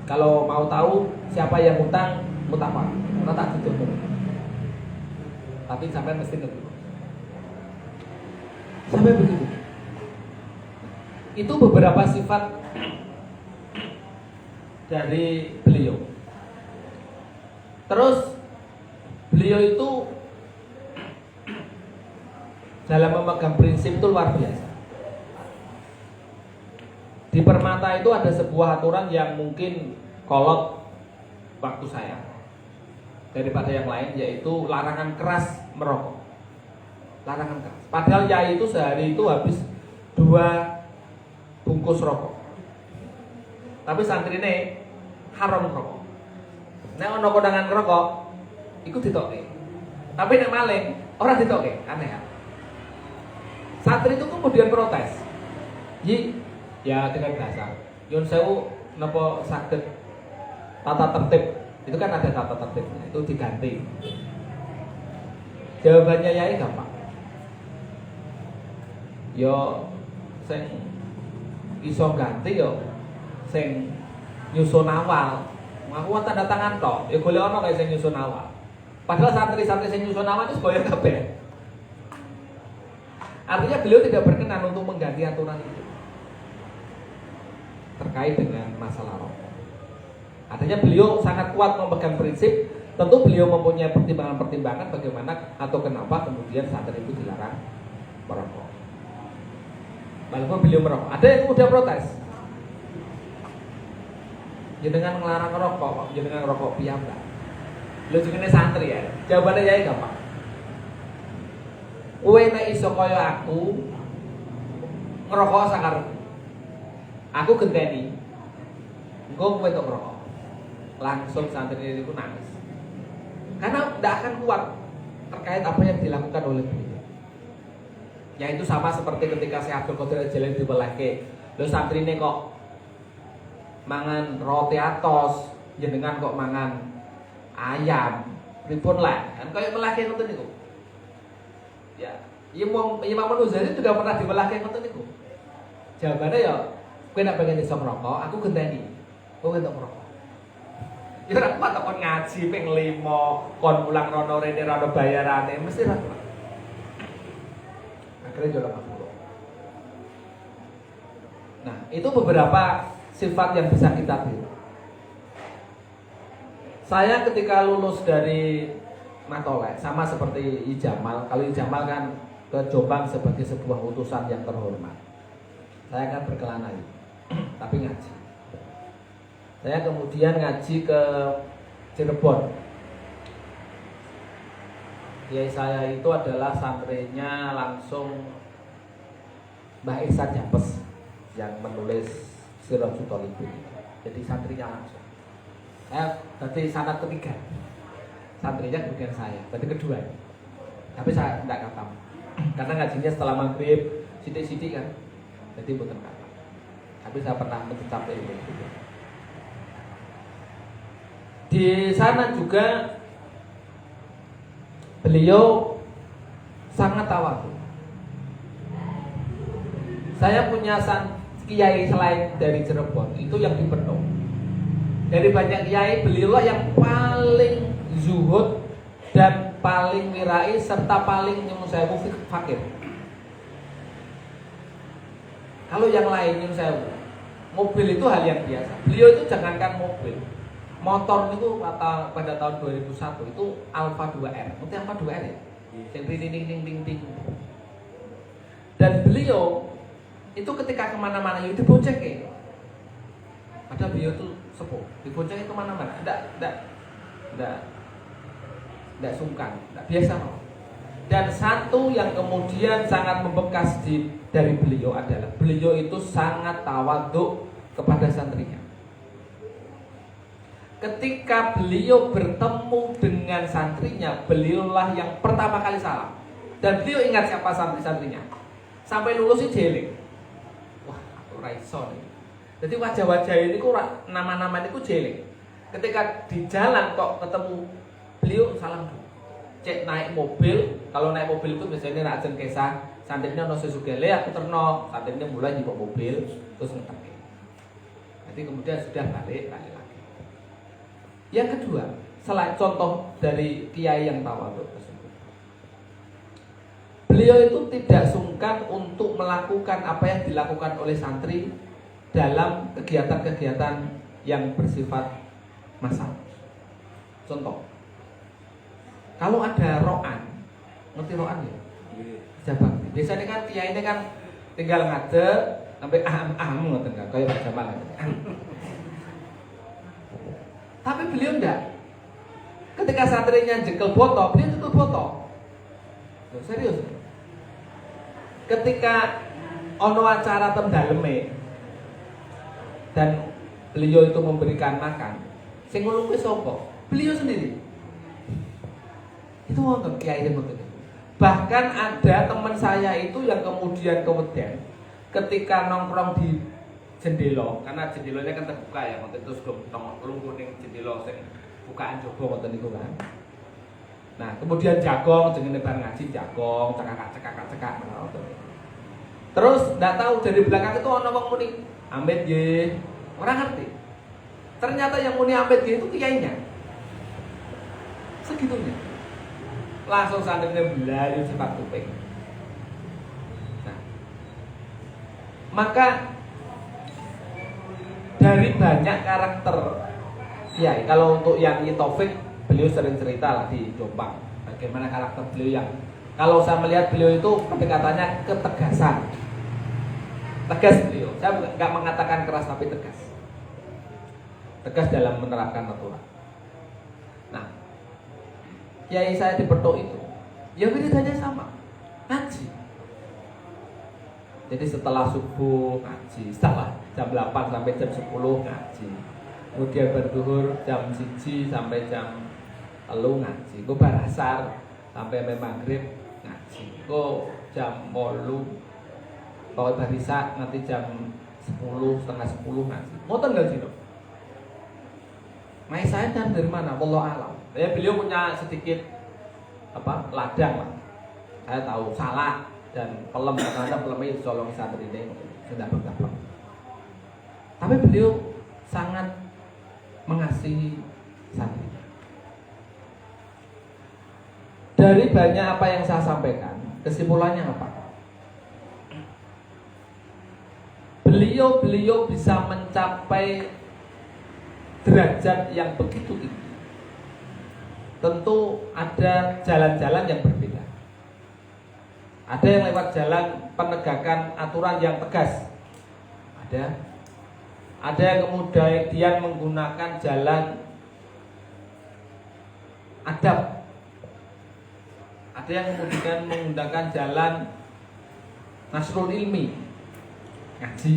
Speaker 4: Kalau mau tahu siapa yang utang, mutapa, tak ditutup. Tapi sampai mesti ngerti. Sampai begitu. Itu beberapa sifat dari beliau. Terus beliau itu dalam memegang prinsip itu luar biasa. Di Permata itu ada sebuah aturan yang mungkin kolot waktu saya daripada yang lain, yaitu larangan keras merokok. Larangan keras. Padahal yai itu sehari itu habis 2 bungkus rokok. Tapi santri ini haram rokok. Nek ono kondangan rokok, iku ditoke. Tapi nek maling, orang ditoke. Aneh kan? Santri itu kemudian protes. Ya dengan bahasa Yun sewu napa saged tata tertib. Itu kan ada tata tertibnya, itu diganti. Jawabannya yai gampang. Yo sing iso ganti yo sing nyusun awal. Aku tanda tangan tok, ya golek ono kae sing nyusun awal. Padahal santri-santri sing nyusun awal itu bayar kabeh. Artinya beliau tidak berkenan untuk mengganti aturan itu terkait dengan masalah rokok. Artinya beliau sangat kuat memegang prinsip. Tentu beliau mempunyai pertimbangan-pertimbangan bagaimana atau kenapa kemudian santri itu dilarang merokok. Walaupun beliau merokok, ada yang kemudian protes. Jenengan ngelarang rokok, jenengan rokok piyambak. Lu jenenge santri ya. Jawabannya ya gampang. kowe nek iso kaya aku ngerokok sakarepmu. Aku genteni. Engko kowe tok ngerokok. Langsung santri itu nangis. Karena tidak akan kuat terkait apa yang dilakukan oleh beliau. Ya itu sama seperti ketika Syekh Abdul Qadir Jailani dibelahke. Lho santrine kok mangan roti atos, jenengan kok mangan ayam. Pripun lah? Kan kaya melahke ngoten niku. Ya, Imam Ghazali juga pernah dibelahke ngoten niku. Jawabannya ya, kowe nek pengen iso ngerokok, aku genteni. Kowe entuk ngerokok. Ya ora kuat kok ngaji ping 5, kon mulang rono rene rono bayarane, mesti ra kuat. Akhirnya jual 50. Nah, itu beberapa sifat yang bisa kita tiru. Saya ketika lulus dari Matolek sama seperti Ijamal. Kalau Ijamal kan ke Jombang sebagai sebuah utusan yang terhormat. Saya kan berkelana itu, tapi ngaji. Saya kemudian ngaji ke Cirebon. Kiai saya itu adalah santrinya langsung Mbah Ihsan Japes yang menulis Sirajul Thalibin. Jadi santrinya langsung. Saya berarti sanad ketiga. Santrinya kemudian saya, berarti kedua. Tapi saya tidak khatam. Karena ngajinya setelah maghrib, sidik-sidik kan. Jadi bukan khatam. Tapi saya pernah mencapai ilmu itu. Di sana juga beliau sangat tawadhu. Saya punya kiai selain dari Cirebon itu yang di Penuh. Dari banyak kiai, beliau yang paling zuhud dan paling wirai serta paling nyumun sewu fakir. Kalau yang lain nyumun sewu, mobil itu hal yang biasa. Beliau itu jangankan mobil, motor itu pada tahun 2001 itu Alfa 2R. Mungkin Alfa 2R ya? Yang ding. Dan beliau itu ketika kemana-mana itu dibonceng ya. Padahal beliau itu sepuh, dibonceng kemana-mana. Tidak sungkan, tidak biasa. Dan satu yang kemudian sangat membekas dari beliau adalah beliau itu sangat tawadhu kepada santrinya. Ketika beliau bertemu dengan santrinya, beliaulah yang pertama kali salam. Dan beliau ingat siapa santri-santrinya. Sampai lulus itu jeling. Wah, aku raiso nih. Jadi wajah-wajah ini kok nama-nama ini kok jeling. Ketika di jalan kok ketemu beliau salam dulu. Cek naik mobil, kalau naik mobil itu biasanya rajin kesah, santrinya no sesugele aku terno, santrinya mulai di mobil terus ngetek. Nanti kemudian sudah balik lagi. Yang kedua, selain contoh dari kiai yang tawadhu tersebut, beliau itu tidak sungkan untuk melakukan apa yang dilakukan oleh santri dalam kegiatan-kegiatan yang bersifat massal. Contoh, kalau ada ro'an, ngerti ro'an ya? Jabang. Biasanya kan kiai ini kan tinggal ngadeg sampai ngoten kan, kayak Pak Jamal. Tapi beliau enggak. Ketika santrinya jekel foto, beliau jekel foto. Loh, serius. Ketika ono acara tendaleme dan beliau itu memberikan makan, sing ngulungi sapa? Beliau sendiri. Itu wonten kiai ngoten. Bahkan ada teman saya itu yang kemudian ketika nongkrong di jendela, karena jendelanya kan terbuka ya, waktu itu nongkrong kuning jendela sing bukaan coba waktu itu kan. Nah, kemudian jagong jenenge bar ngaji jagong, cekak. Terus nggak tahu dari belakang itu ono wong muni, Amit nggih. Orang ngerti. Ternyata yang muni Amit nggih itu kiainya. Segitunya. Langsung santrinya belayu cepat kuping. Nah, maka dari banyak karakter kiai, kalau untuk yang Taufik, beliau sering cerita lah di Jombang bagaimana karakter beliau yang, kalau saya melihat beliau itu pendekatannya ketegasan, tegas beliau. Saya nggak mengatakan keras tapi tegas dalam menerapkan aturan. Nah, kiai saya di Petok itu, ya wiridanya sama. ngaji. Jadi setelah subuh ngaji, setelah jam 8 sampai jam 10 ngaji. Kemudian berduhur jam 1 sampai jam 3 ngaji. Ku barasar sampai maghrib ngaji. Ku jam 8 pokoknya barisa nanti jam 10, setengah 10 ngaji. Ngoten enggak sih, Dok? Mai saya dari mana? Wallahu alam. Ya beliau punya sedikit ladang lah. Saya tahu salah dan pelem karena pelemnya colong santri ini sudah bergabung. Tapi beliau sangat mengasihi santri. Dari banyak apa yang saya sampaikan, kesimpulannya apa? Beliau bisa mencapai derajat yang begitu tinggi. Tentu ada jalan-jalan yang berbeda. Ada yang lewat jalan penegakan aturan yang tegas. Ada yang kemudian menggunakan jalan adab. Ada yang kemudian menggunakan jalan nasrul ilmi, ngaji.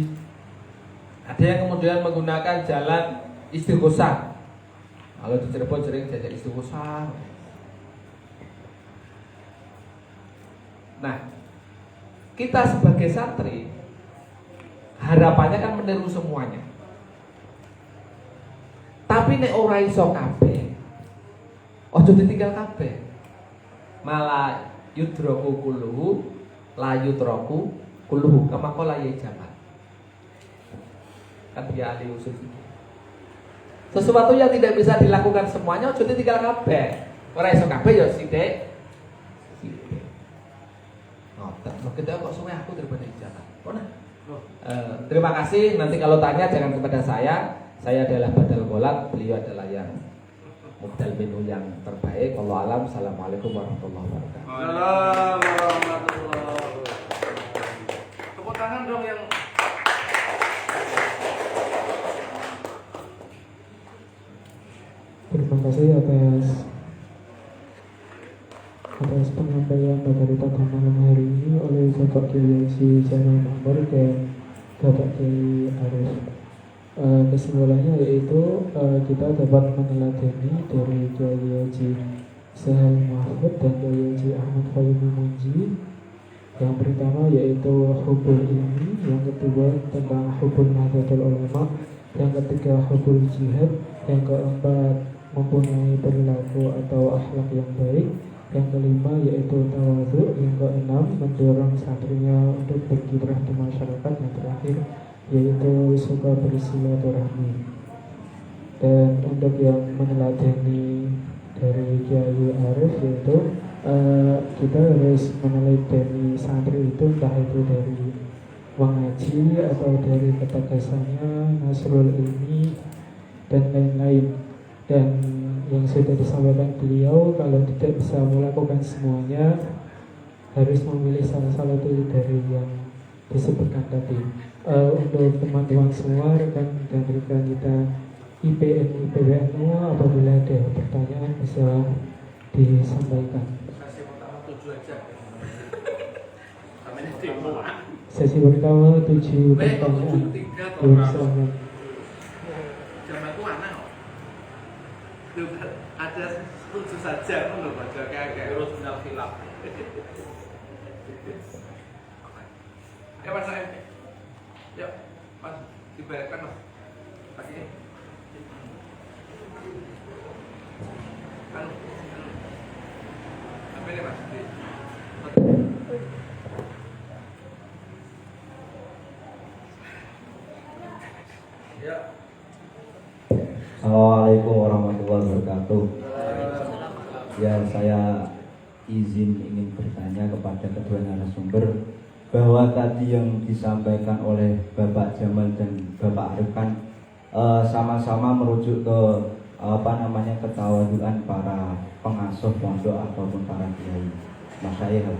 Speaker 4: Ada yang kemudian menggunakan jalan istighosah. Kalau di Cirebon sering jajak istighosah. Nah, kita sebagai santri harapannya kan meniru semuanya. Tapi nek ora iso kabeh, ojo ditinggal kabeh. Malah yudroku kulluhu, la yudroku kulluhu, kama qala ya jamal. Kan dia ahli usul fikih. Sesuatu yang tidak bisa dilakukan semuanya ojo ditinggal kabeh. Ora iso kabeh ya sithik. Kita kok suwe aku daripada ijazah. Terima kasih. Nanti kalau tanya jangan kepada saya. Saya adalah badal golat, beliau adalah yang mubdal minu yang terbaik. Wallahu alam. Assalamualaikum warahmatullahi wabarakatuh.
Speaker 2: Waalaikumsalam. Tepuk tangan dong yang
Speaker 1: Terima kasih atas penyampaian materi pada malam hari ini oleh Bapak Kiai Haji Jamal Makmur dan Bapak Kiai Arif. Kesimpulannya yaitu kita dapat meneladani dari Kiai Haji Sahal Mahfud dan Kiai Haji Ahmad Fahimi Munji. Yang pertama yaitu hubul ilmi, yang kedua tentang hubul nahdlatul ulama, yang ketiga hubul jihad, yang keempat mempunyai perilaku atau akhlak yang baik, yang kelima yaitu tawadhu, yang keenam mendorong santrinya untuk berkiprah di masyarakat, yang terakhir yaitu suka bersilaturahmi. Dan untuk yang meneladani dari Kiai Arif yaitu kita harus meneladani santri itu, entah itu dari mengaji atau dari ketegasannya, nasrul ilmi dan lain-lain. Dan yang sudah disampaikan beliau, kalau tidak bisa melakukan semuanya harus memilih salah satu dari yang disebutkan tadi. Untuk teman-teman semua, rekan dan rekan kita IPN IPWNU, apabila ada pertanyaan bisa disampaikan. Sesi pertama 7 pertanyaan. Silakan.
Speaker 2: Ada 7 saja menurut baca kayak urus final khilaf. Ya Mas Saim. Yuk, Mas dibayarkan Mas. Pagi ini. Apa ini Mas? Ya.
Speaker 5: Assalamualaikum warahmatullahi wabarakatuh. Ya, saya izin ingin bertanya kepada kedua narasumber bahwa tadi yang disampaikan oleh Bapak Jamal dan Bapak Arif kan sama-sama merujuk ke ketawaduan para pengasuh pondok ataupun para kiai masyayikh.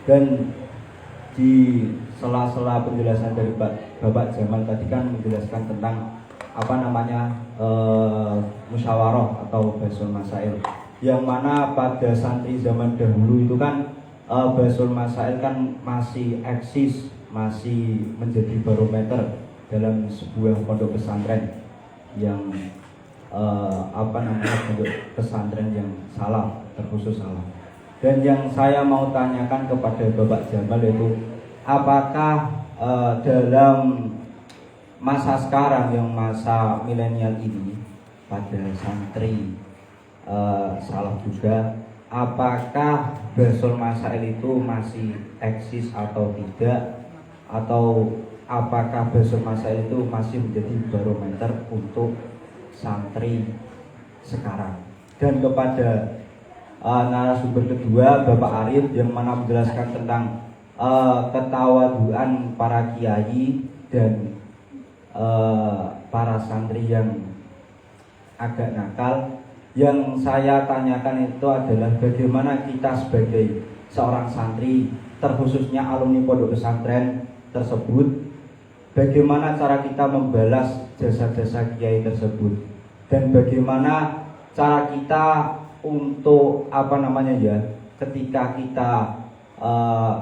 Speaker 5: Dan di sela-sela penjelasan dari Bapak Jamal tadi kan menjelaskan tentang musyawarah atau basul masail, yang mana pada santri zaman dahulu itu kan Basul Masail kan masih eksis, masih menjadi barometer dalam sebuah pondok pesantren yang pondok pesantren yang salah, terkhusus salah. Dan yang saya mau tanyakan kepada Bapak Jamal itu, apakah dalam masa sekarang yang masa milenial ini pada santri salah juga, apakah Basul Masail itu masih eksis atau tidak, atau apakah Basul Masail itu masih menjadi barometer untuk santri sekarang? Dan kepada narasumber kedua Bapak Arif yang mana menjelaskan tentang ketawaduan para kiai dan para santri yang agak nakal. Yang saya tanyakan itu adalah bagaimana kita sebagai seorang santri, terkhususnya alumni pondok pesantren tersebut, bagaimana cara kita membalas jasa-jasa kiai tersebut, dan bagaimana cara kita untuk ketika kita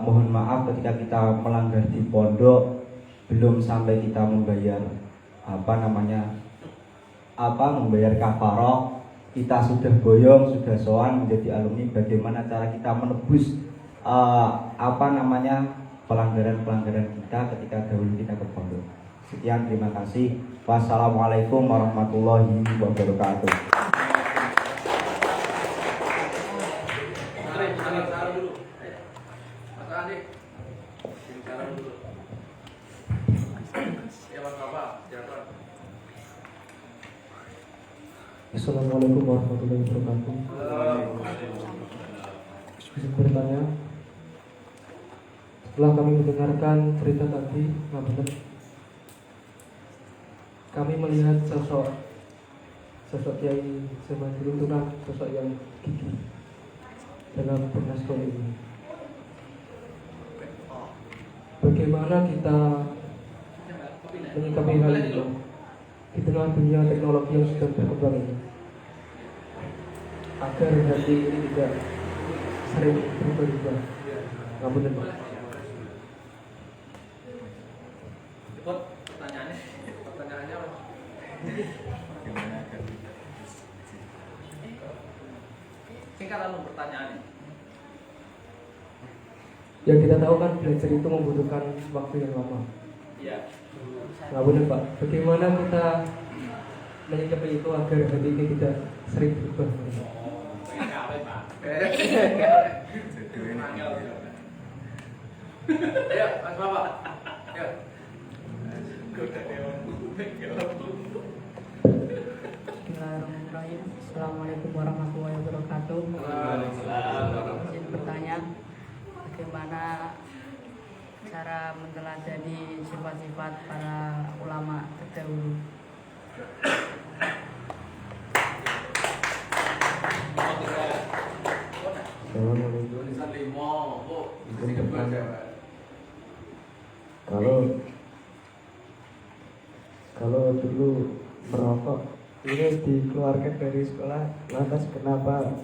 Speaker 5: mohon maaf, ketika kita melanggar di pondok belum sampai kita membayar membayar kafarah, kita sudah boyong, sudah sowan menjadi alumni, bagaimana cara kita menebus pelanggaran-pelanggaran kita ketika dahulu kita ke pondok. Sekian, terima kasih. Wassalamualaikum warahmatullahi wabarakatuh.
Speaker 1: Assalamualaikum warahmatullahi wabarakatuh. Bisa bertanya, setelah kami mendengarkan cerita tadi, benar, kami melihat sosok Kiai Jamaludin itu kan sosok yang gigih dalam bernaskah ini. Bagaimana kita menyikapi hal itu di tengah dunia teknologi yang sudah berkembang ini, agar hati ini tidak sering berubah-ubah? Namun
Speaker 2: pertanyaannya singkat lalu pertanyaannya.
Speaker 1: yang kita tahu kan belajar itu membutuhkan waktu yang lama.
Speaker 2: Iya.
Speaker 1: Nah benar Pak, bagaimana kita menyikapi itu agar hati ini tidak sering berubah?
Speaker 2: Ayo, Mas Bapak. Ayo.
Speaker 6: Bismillahirrahmanirrahim. Assalamualaikum warahmatullahi wabarakatuh. Izin bertanya, bagaimana cara menteladani sifat-sifat para ulama terdahulu?
Speaker 1: Kalau dulu merokok ini dikeluarkan dari sekolah, lantas kenapa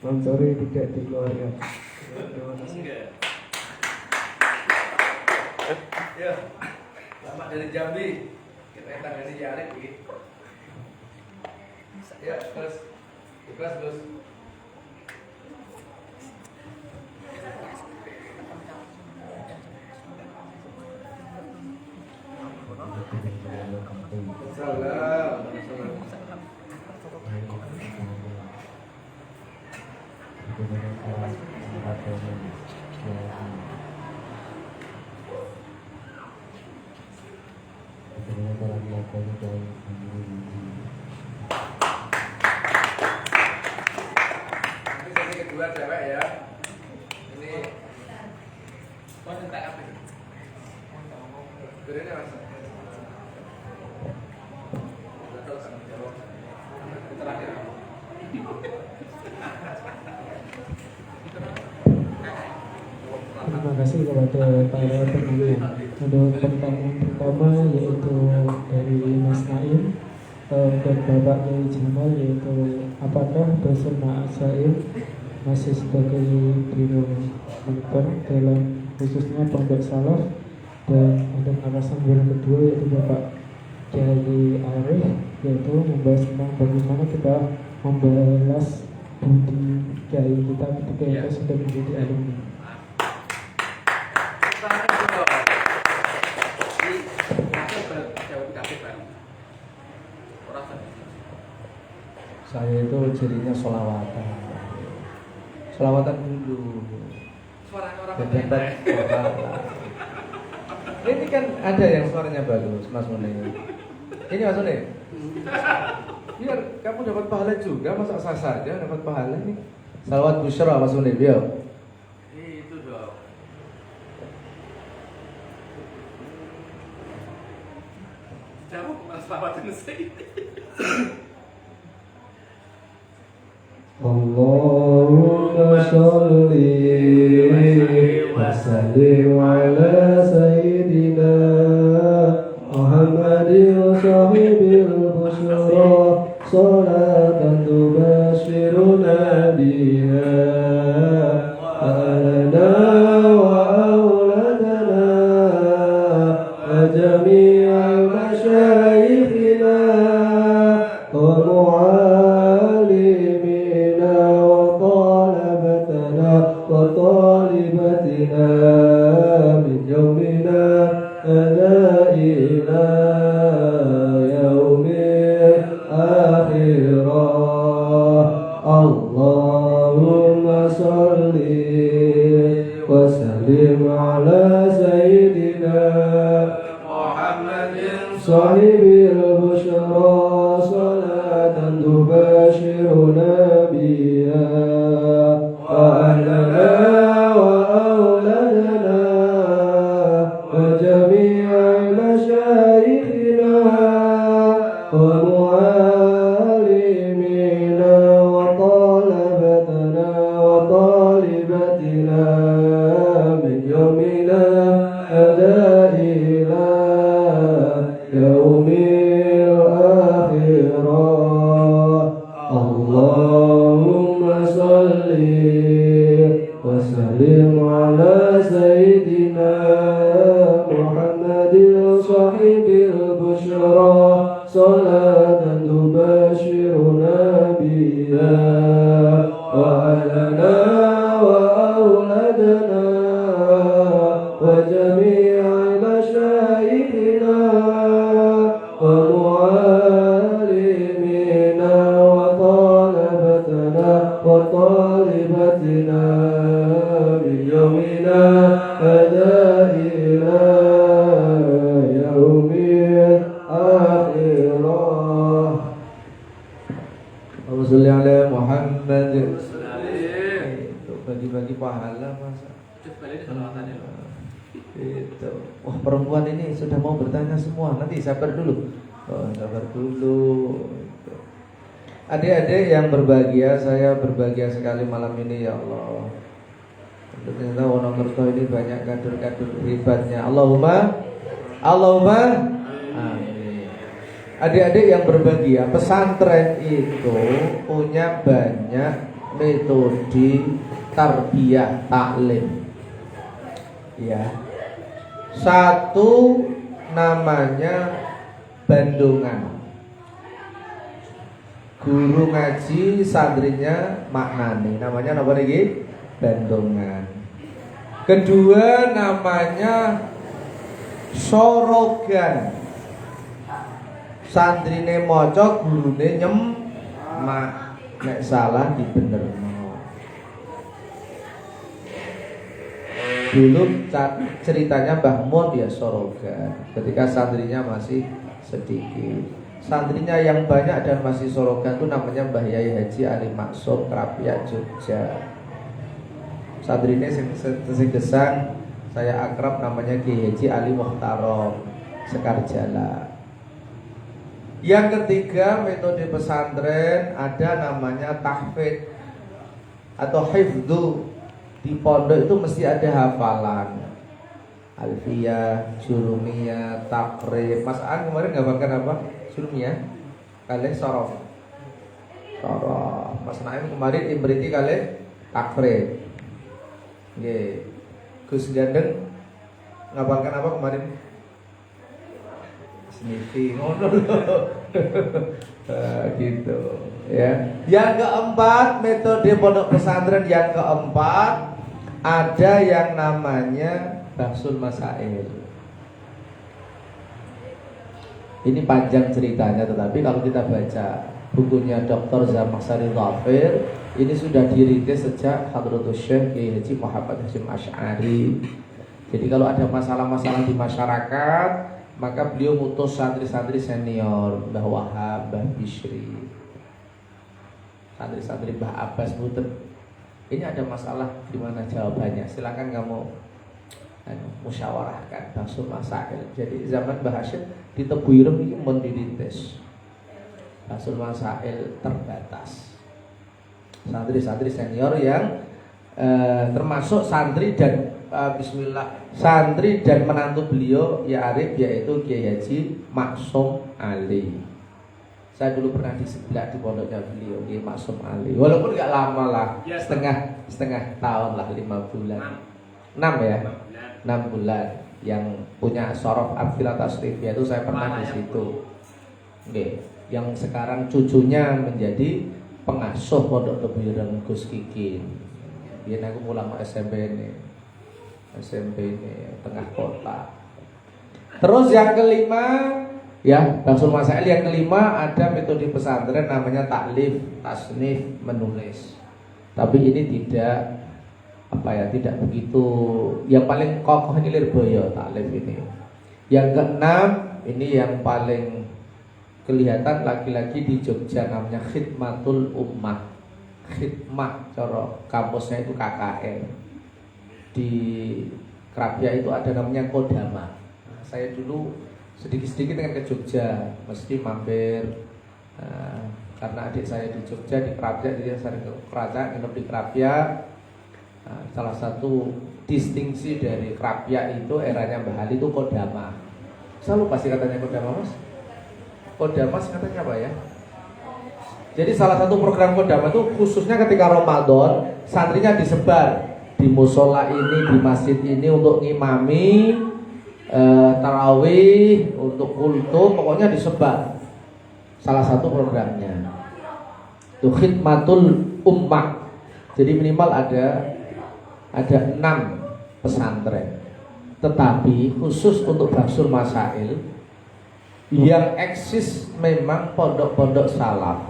Speaker 1: Mansuri tidak dikeluarkan? Terima kasih.
Speaker 2: Ya, lama dari Jambi, kita tangani Arif gitu. Ya, terus ikhlas terus. Salam. Ini sesi kedua cewek ya. Ini kau tentang apa? Berini mas. Terakhir.
Speaker 1: Terima kasih kepada para penanya. Untuk pertanyaan pertama yaitu dari Mas Naim dan Bapak Kiai Jamal, yaitu apakah Basul Masail masih sebagai biro member dalam khususnya Pondok Salaf, dan ada narasumber yang kedua yaitu Bapak Kiai Arif, yaitu membahas tentang bagaimana kita membalas budi Kiai kita ketika kita sudah menjadi alumni.
Speaker 3: Saya itu cirinya sholawatan dulu.
Speaker 2: Suaranya orang
Speaker 3: Dan dapat ini kan ada yang suaranya bagus, Mas Mune. Ini Mas Mune. Biar kamu dapat pahala juga, masa sah saja dapat pahala nih. Salawat Busyra Mas Mune, biar.
Speaker 2: itu dong. Kamu mas Bapak sih.
Speaker 3: Allahumma sholli wa sallim ala sayyidina Muhammadin sahibil busyra salatan tubashiruna biha alana wa auladana wa jami'a masyayikhina wa mu'allimina wa talabatana wa talibatina min yawmina hadha ila yaumil akhirah. Allahumma salli wa sallim ala sayyidina Muhammadin sahibil busyra salatan tubashiruna biha wa ahlana wa auladana wa jami'a masyayikhina wa mu'allimina wa talabatana wa talibatina min yawmina hadha ila yaumil akhirah. Allahumma salli wa sallim ala sayyidina Muhammadin sahibil busyra salatan tubashiruna biha wa ahlana wa auladana wa jami'a masyayikhina wa mu'allimina wa talabatana wa talibatina min yawmina hadha ila yaumil akhirah. Allahumma sholli ala Muhammad. Untuk bagi-bagi pahala masa. Itu. Wah, perempuan ini sudah mau bertanya semua. Nanti sabar dulu. Sabar dulu. Itu. Adik-adik yang berbahagia, saya berbahagia sekali malam ini ya Allah. Ternyata Wonokerto ini banyak kader-kader hebatnya. Allahumma amin. Adik-adik yang berbahagia, pesantren itu punya banyak metode tarbiyah taklim. Ya. Satu namanya bandungan. Guru ngaji, santrinya maknani. Namanya apa lagi? Bandungan. Kedua namanya sorogan. Santrine moco, gurune nyemak. Nek salah dibenerno. Dulu ceritanya Mbah Mun ya sorogan ketika santrinya masih sedikit. Santrinya yang banyak dan masih sorogan itu namanya Mbah Yai Haji Ali Maksum Krapiak Jogja. Santrinya sing gesang saya akrab namanya Kiai Haji Ali Muhtarom Sekarjala. Yang ketiga metode pesantren ada namanya tahfidz atau hifdzu. Di pondok itu mesti ada hafalan Alfiyah, Jurumiyah, Takrib. Mas An kemarin gambarkan apa? Jurumiyah kalih sorof. Mas Naim kemarin ibriti kalih takrib. Nggih. Gus Gandeng ngapalkan apa kemarin? Sniffing, ngono lho. Gitu ya. Yang keempat, metode pondok pesantren yang keempat ada yang namanya Bahsul Masail. Ini panjang ceritanya, tetapi kalau kita baca bukunya Dr. Zamakhsyari Dhafir, ini sudah dirintis sejak Hadratus Syekh Kiai Haji Muhammad Hasyim Asy'ari. Jadi kalau ada masalah-masalah di masyarakat, maka beliau mutus santri-santri senior, Mbah Wahab, Mbah Bishri, santri-santri Mbah Abbas Muten. Ini ada masalah, gimana jawabannya? Silakan kamu musyawarahkan, Bahsul Masail. Jadi zaman Mbah Hasyim di Tebu Ireng ini mendidites Bahsul Masail terbatas. Santri-santri senior yang termasuk santri dan santri dan menantu beliau ya Arif, yaitu Kiai Haji Maksum Ali. Saya dulu pernah di sebelah di pondoknya beliau, Kiai Maksum Ali. Walaupun nggak lama lah, setengah tahun lah, 5 bulan, 6 ya, 6 bulan. Yang punya Sorof Abdillah Tasrifiyah itu saya pernah di situ. Oke, yang sekarang cucunya menjadi pengasuh pondok Tebu Ireng Gus Kikin. Dia aku pulang SMP ini tengah kota. Terus yang kelima ya, Bahsul Masail yang kelima ada metode pesantren namanya taklif, tasnif, menulis. Tapi ini tidak tidak begitu. Yang paling kokoh ini Lirboyo taklif ini. Yang keenam ini yang paling kelihatan laki-laki di Jogja namanya Khidmatul Ummah. Khidmah cara kampusnya itu KKN. Di Krapia itu ada namanya Kodama. Saya dulu sedikit-sedikit dengan ke Jogja, mesti mampir karena adik saya di Jogja di Krapia, jadi saya ke Krapia, nginep di Krapia. Salah satu distingsi dari Krapia itu eranya Mbah Ali itu Kodama. Saya lupa sih katanya Kodama, Mas. Kodama katanya apa ya? Jadi salah satu program Kodama itu khususnya ketika Ramadan, santrinya disebar di musola ini, di masjid ini untuk ngimami tarawih, untuk kultum, pokoknya disebar. Salah satu programnya itu Khidmatul Ummah. Jadi minimal ada 6 pesantren. Tetapi khusus untuk Bahsul Masail yang eksis memang pondok-pondok salaf.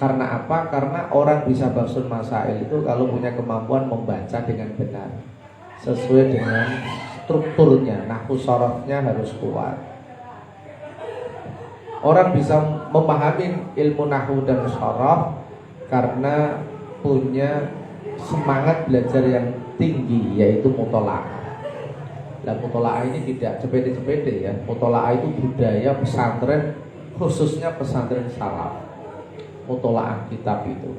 Speaker 3: Karena apa? Karena orang bisa Bahsul Masail itu kalau punya kemampuan membaca dengan benar, sesuai dengan strukturnya. Nahwu sorofnya harus kuat. Orang bisa memahami ilmu nahwu dan sorof karena punya semangat belajar yang tinggi, yaitu mutola'ah. Nah, mutola'ah ini tidak cepede-cepede ya. Mutola'ah itu budaya pesantren, khususnya pesantren salaf. Mutola'ah kitab itu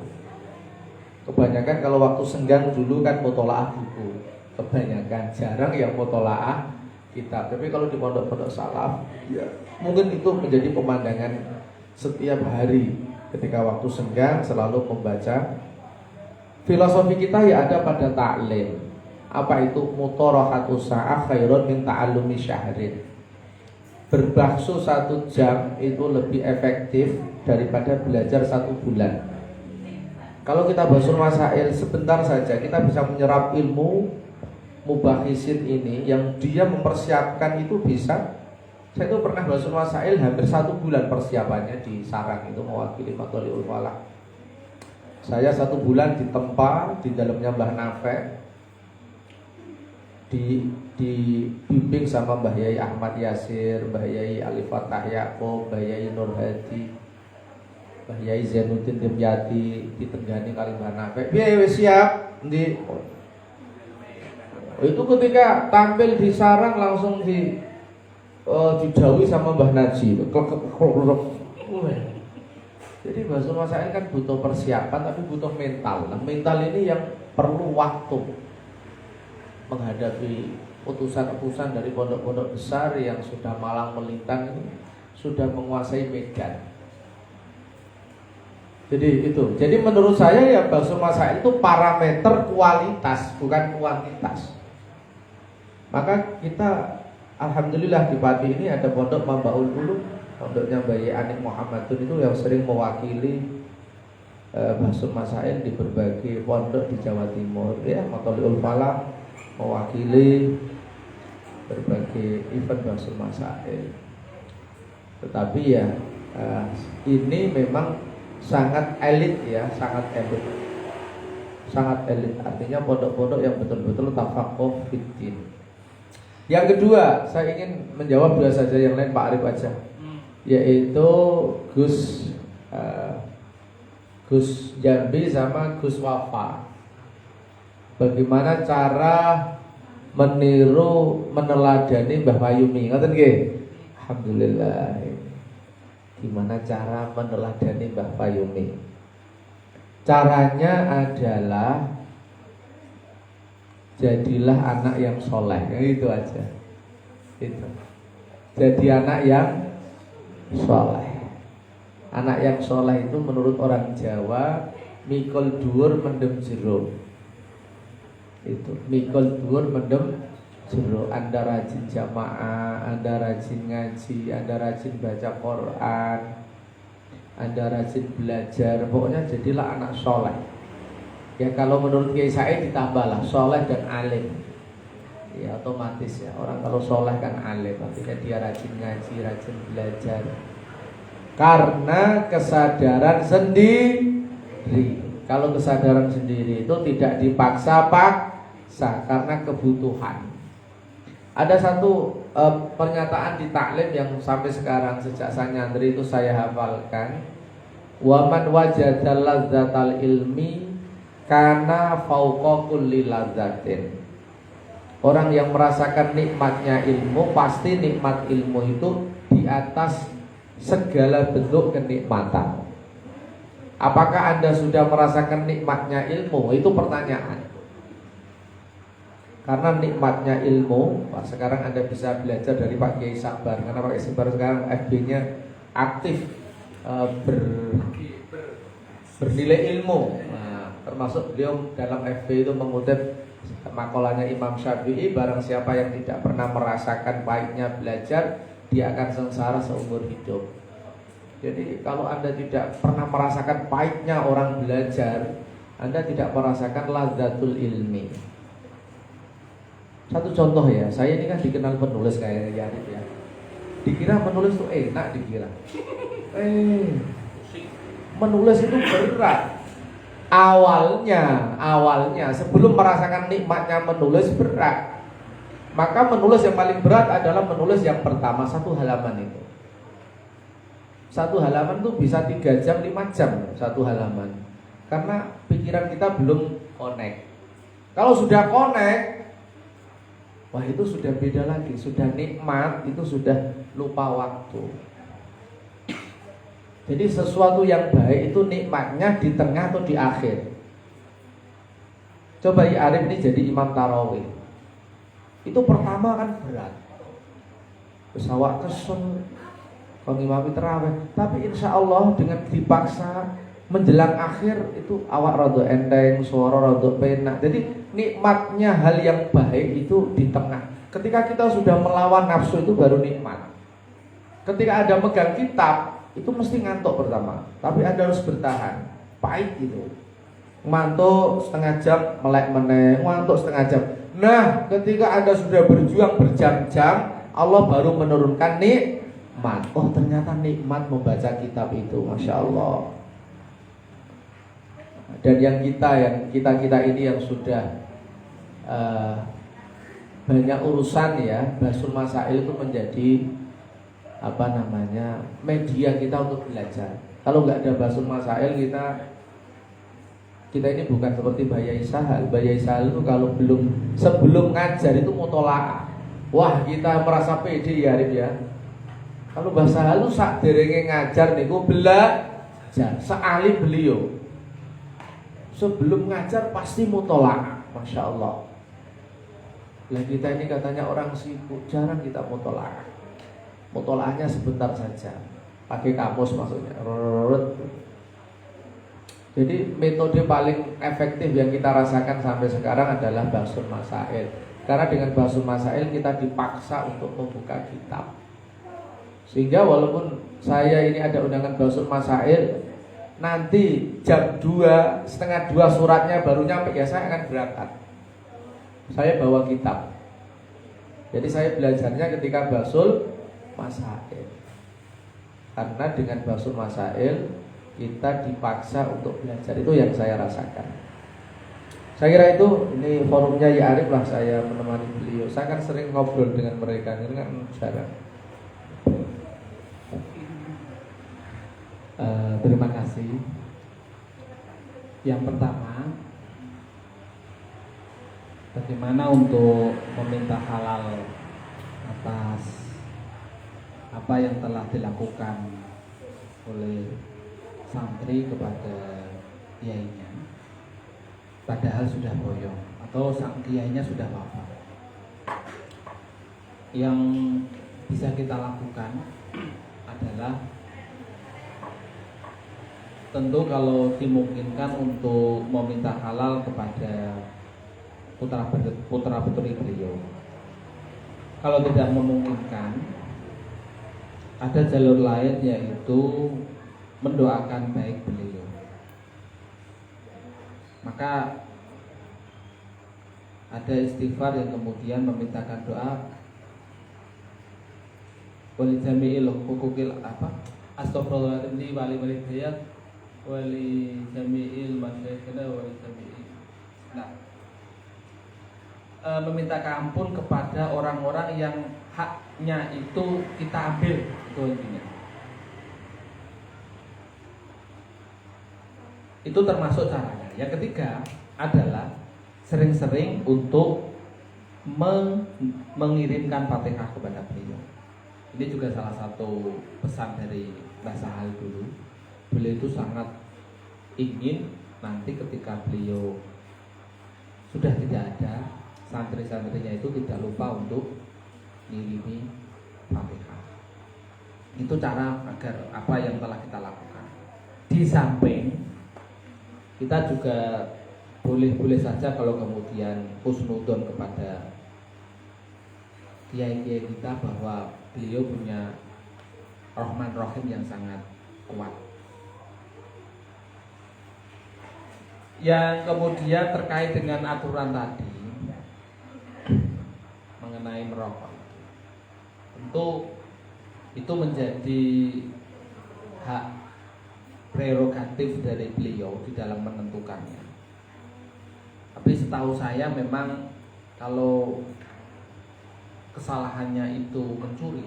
Speaker 3: kebanyakan kalau waktu senggang dulu kan mutola'ah buku, kebanyakan jarang yang mutola'ah kitab. Tapi kalau di pondok-pondok salaf ya, mungkin itu menjadi pemandangan setiap hari ketika waktu senggang selalu membaca. Filosofi kita ya ada pada ta'lim. Apa itu? Mutarahatus sa'ah khairun min ta'allumi syahrin. Berbakso 1 jam itu lebih efektif daripada belajar 1 bulan. Kalau kita Bahsul Masail sebentar saja kita bisa menyerap ilmu mubahisin ini yang dia mempersiapkan itu bisa. Saya itu pernah Bahsul Masail hampir 1 bulan persiapannya di Sarang itu mewakili Matholiul Falah. Saya 1 bulan ditempa di dalamnya Mbah Nafek, dibimbing sama Mbah Yai Ahmad Yasir, Mbah Yai Ali Fatah Yaakob, Mbah Yai Nur Hadi, Mbah Yai Zainuddin Dimyati, ditenggani kali Mbah Nafek. Piye wis siap? Ndi? Itu ketika tampil di Sarang langsung didhawuhi sama Mbah Naji. Jadi Bahsul Masail kan butuh persiapan tapi butuh mental. Nah, mental ini yang perlu waktu menghadapi utusan-utusan dari pondok-pondok besar yang sudah malang melintang ini, sudah menguasai medan. Jadi itu. Jadi menurut saya ya Basul Masail itu parameter kualitas bukan kuantitas. Maka kita alhamdulillah di Pati ini ada pondok Mambaul Ulum, pondoknya Bayi Anik Muhammadun itu yang sering mewakili Basul Masail di berbagai pondok di Jawa Timur ya, Matoliul Falah mewakili berbagai event Basul Masail. Tetapi ya ini memang sangat elit ya, sangat elit. Sangat elit artinya pondok-pondok yang betul-betul tafaqquh fiddin. Yang kedua, saya ingin menjawab dua saja, yang lain Pak Arif aja. Yaitu Gus Jambi sama Gus Wafa. Bagaimana cara meniru meneladani Mbah Payumi? Ngoten nggih? Alhamdulillah. Gimana cara meneladani Mbah Payumi? Caranya adalah jadilah anak yang soleh, itu aja. Itu. Jadi anak yang soleh. Anak yang soleh itu menurut orang Jawa mikul dhuwur mendem jero. Itu mikul dhuwur mendem jero. Anda rajin jamaah, Anda rajin ngaji, Anda rajin baca Quran, Anda rajin belajar. Pokoknya jadilah anak soleh. Ya kalau menurut Kiai Said ditambahlah soleh dan alim. Ya otomatis ya, orang kalau soleh kan alim, artinya dia rajin ngaji, rajin belajar. Karena kesadaran sendiri. Kalau kesadaran sendiri itu tidak dipaksa-paksa, karena kebutuhan. Ada satu pernyataan di taklim yang sampai sekarang sejak saya nyantri itu saya hafalkan. Waman wajadal lazzatal ilmi kana fauqa kulli lazzatin. Orang yang merasakan nikmatnya ilmu, pasti nikmat ilmu itu di atas segala bentuk kenikmatan. Apakah Anda sudah merasakan nikmatnya ilmu? Itu pertanyaan. Karena nikmatnya ilmu, sekarang Anda bisa belajar dari Pak Kiai Sabar. Karena Pak Kiai Sabar sekarang FB-nya aktif bernilai ilmu. Nah, termasuk beliau dalam FB itu mengutip makalahnya Imam Syafi'i, barang siapa yang tidak pernah merasakan pahitnya belajar, dia akan sengsara seumur hidup. Jadi kalau Anda tidak pernah merasakan pahitnya orang belajar, Anda tidak merasakan lazzatul ilmi. Satu contoh ya, saya ini kan dikenal penulis kayak Yarif ya. Dikira menulis itu enak dikira. Menulis itu berat. Awalnya sebelum merasakan nikmatnya menulis berat. Maka menulis yang paling berat adalah menulis yang pertama, satu halaman itu. Satu halaman itu bisa 3 jam, 5 jam satu halaman. Karena pikiran kita belum connect. Kalau sudah connect, wah itu sudah beda lagi, sudah nikmat, itu sudah lupa waktu. Jadi sesuatu yang baik itu nikmatnya di tengah atau di akhir. Coba ya Arif ini jadi imam tarawih. Itu pertama kan berat. Terus awak kesel kalau ngimami tarawih. Tapi insya Allah dengan dipaksa menjelang akhir itu awak rada enteng, suara rada penak. Jadi nikmatnya hal yang baik itu di tengah. Ketika kita sudah melawan nafsu itu baru nikmat. Ketika ada megang kitab itu mesti ngantuk pertama, tapi Anda harus bertahan. Pahit gitu. Ngantuk setengah jam, melek meneh, ngantuk setengah jam. Nah, ketika Anda sudah berjuang berjam-jam, Allah baru menurunkan nikmat. Oh, ternyata nikmat membaca kitab itu, Masya Allah. Dan yang kita ini yang sudah banyak urusan ya, Basul Masail itu menjadi media kita untuk belajar. Kalau nggak ada Basul Masail kita ini bukan seperti Bayai Sahal. Bayai Sahal itu kalau sebelum ngajar itu mutolaah. Wah, kita merasa pede ya Arif ya. Kalau Mbah Sahal itu sak derenge ngajar niku belajar, seahli beliau. Sebelum ngajar pasti mutolaah, Masya Allah. Lah kita ini katanya orang sibuk, jarang kita mutolaah. Mutolaahnya sebentar saja, pakai kamus maksudnya. Jadi metode paling efektif yang kita rasakan sampai sekarang adalah Bahsul Masail. Karena dengan Bahsul Masail kita dipaksa untuk membuka kitab. Sehingga walaupun saya ini ada undangan Bahsul Masail, nanti jam 2, setengah 2 suratnya baru nyampe, ya saya akan berangkat. Saya bawa kitab. Jadi saya belajarnya ketika Bahsul Masail. Karena dengan Bahsul Masail kita dipaksa untuk belajar, itu yang saya rasakan. Saya kira itu, ini forumnya Ya Arif lah, saya menemani beliau. Saya kan sering ngobrol dengan mereka, ini kan jarang.
Speaker 4: Terima kasih. Yang pertama, bagaimana untuk meminta halal atas apa yang telah dilakukan oleh santri kepada kiainya, padahal sudah boyong atau sang kiainya sudah wafat. Yang bisa kita lakukan adalah tentu kalau dimungkinkan untuk meminta halal kepada putra putri beliau. Kalau tidak memungkinkan, ada jalur lain, yaitu mendoakan baik beliau. Maka ada istighfar yang kemudian memintakan doa wali jami'il hukukil astagfirullahaladzim li wali walidayat wali jami'il masyayikhina wali jami'il. Meminta ampun kepada orang-orang yang haknya itu kita ambil, itu intinya. Itu termasuk caranya. Yang ketiga adalah sering-sering untuk mengirimkan Fatihah kepada beliau. Ini juga salah satu pesan dari Mbah Sahal dulu. Beliau itu sangat ingin nanti ketika beliau sudah tidak ada, santri-santrinya itu tidak lupa untuk ngirimi Fatihah. Itu cara agar apa yang telah kita lakukan. Di samping kita juga boleh-boleh saja kalau kemudian husnudon kepada kiai-kiai kita bahwa beliau punya Rahman Rahim yang sangat kuat. Yang kemudian terkait dengan aturan tadi mengenai merokok, tentu itu menjadi hak prerogatif dari beliau di dalam menentukannya. Tapi setahu saya memang kalau kesalahannya itu mencuri,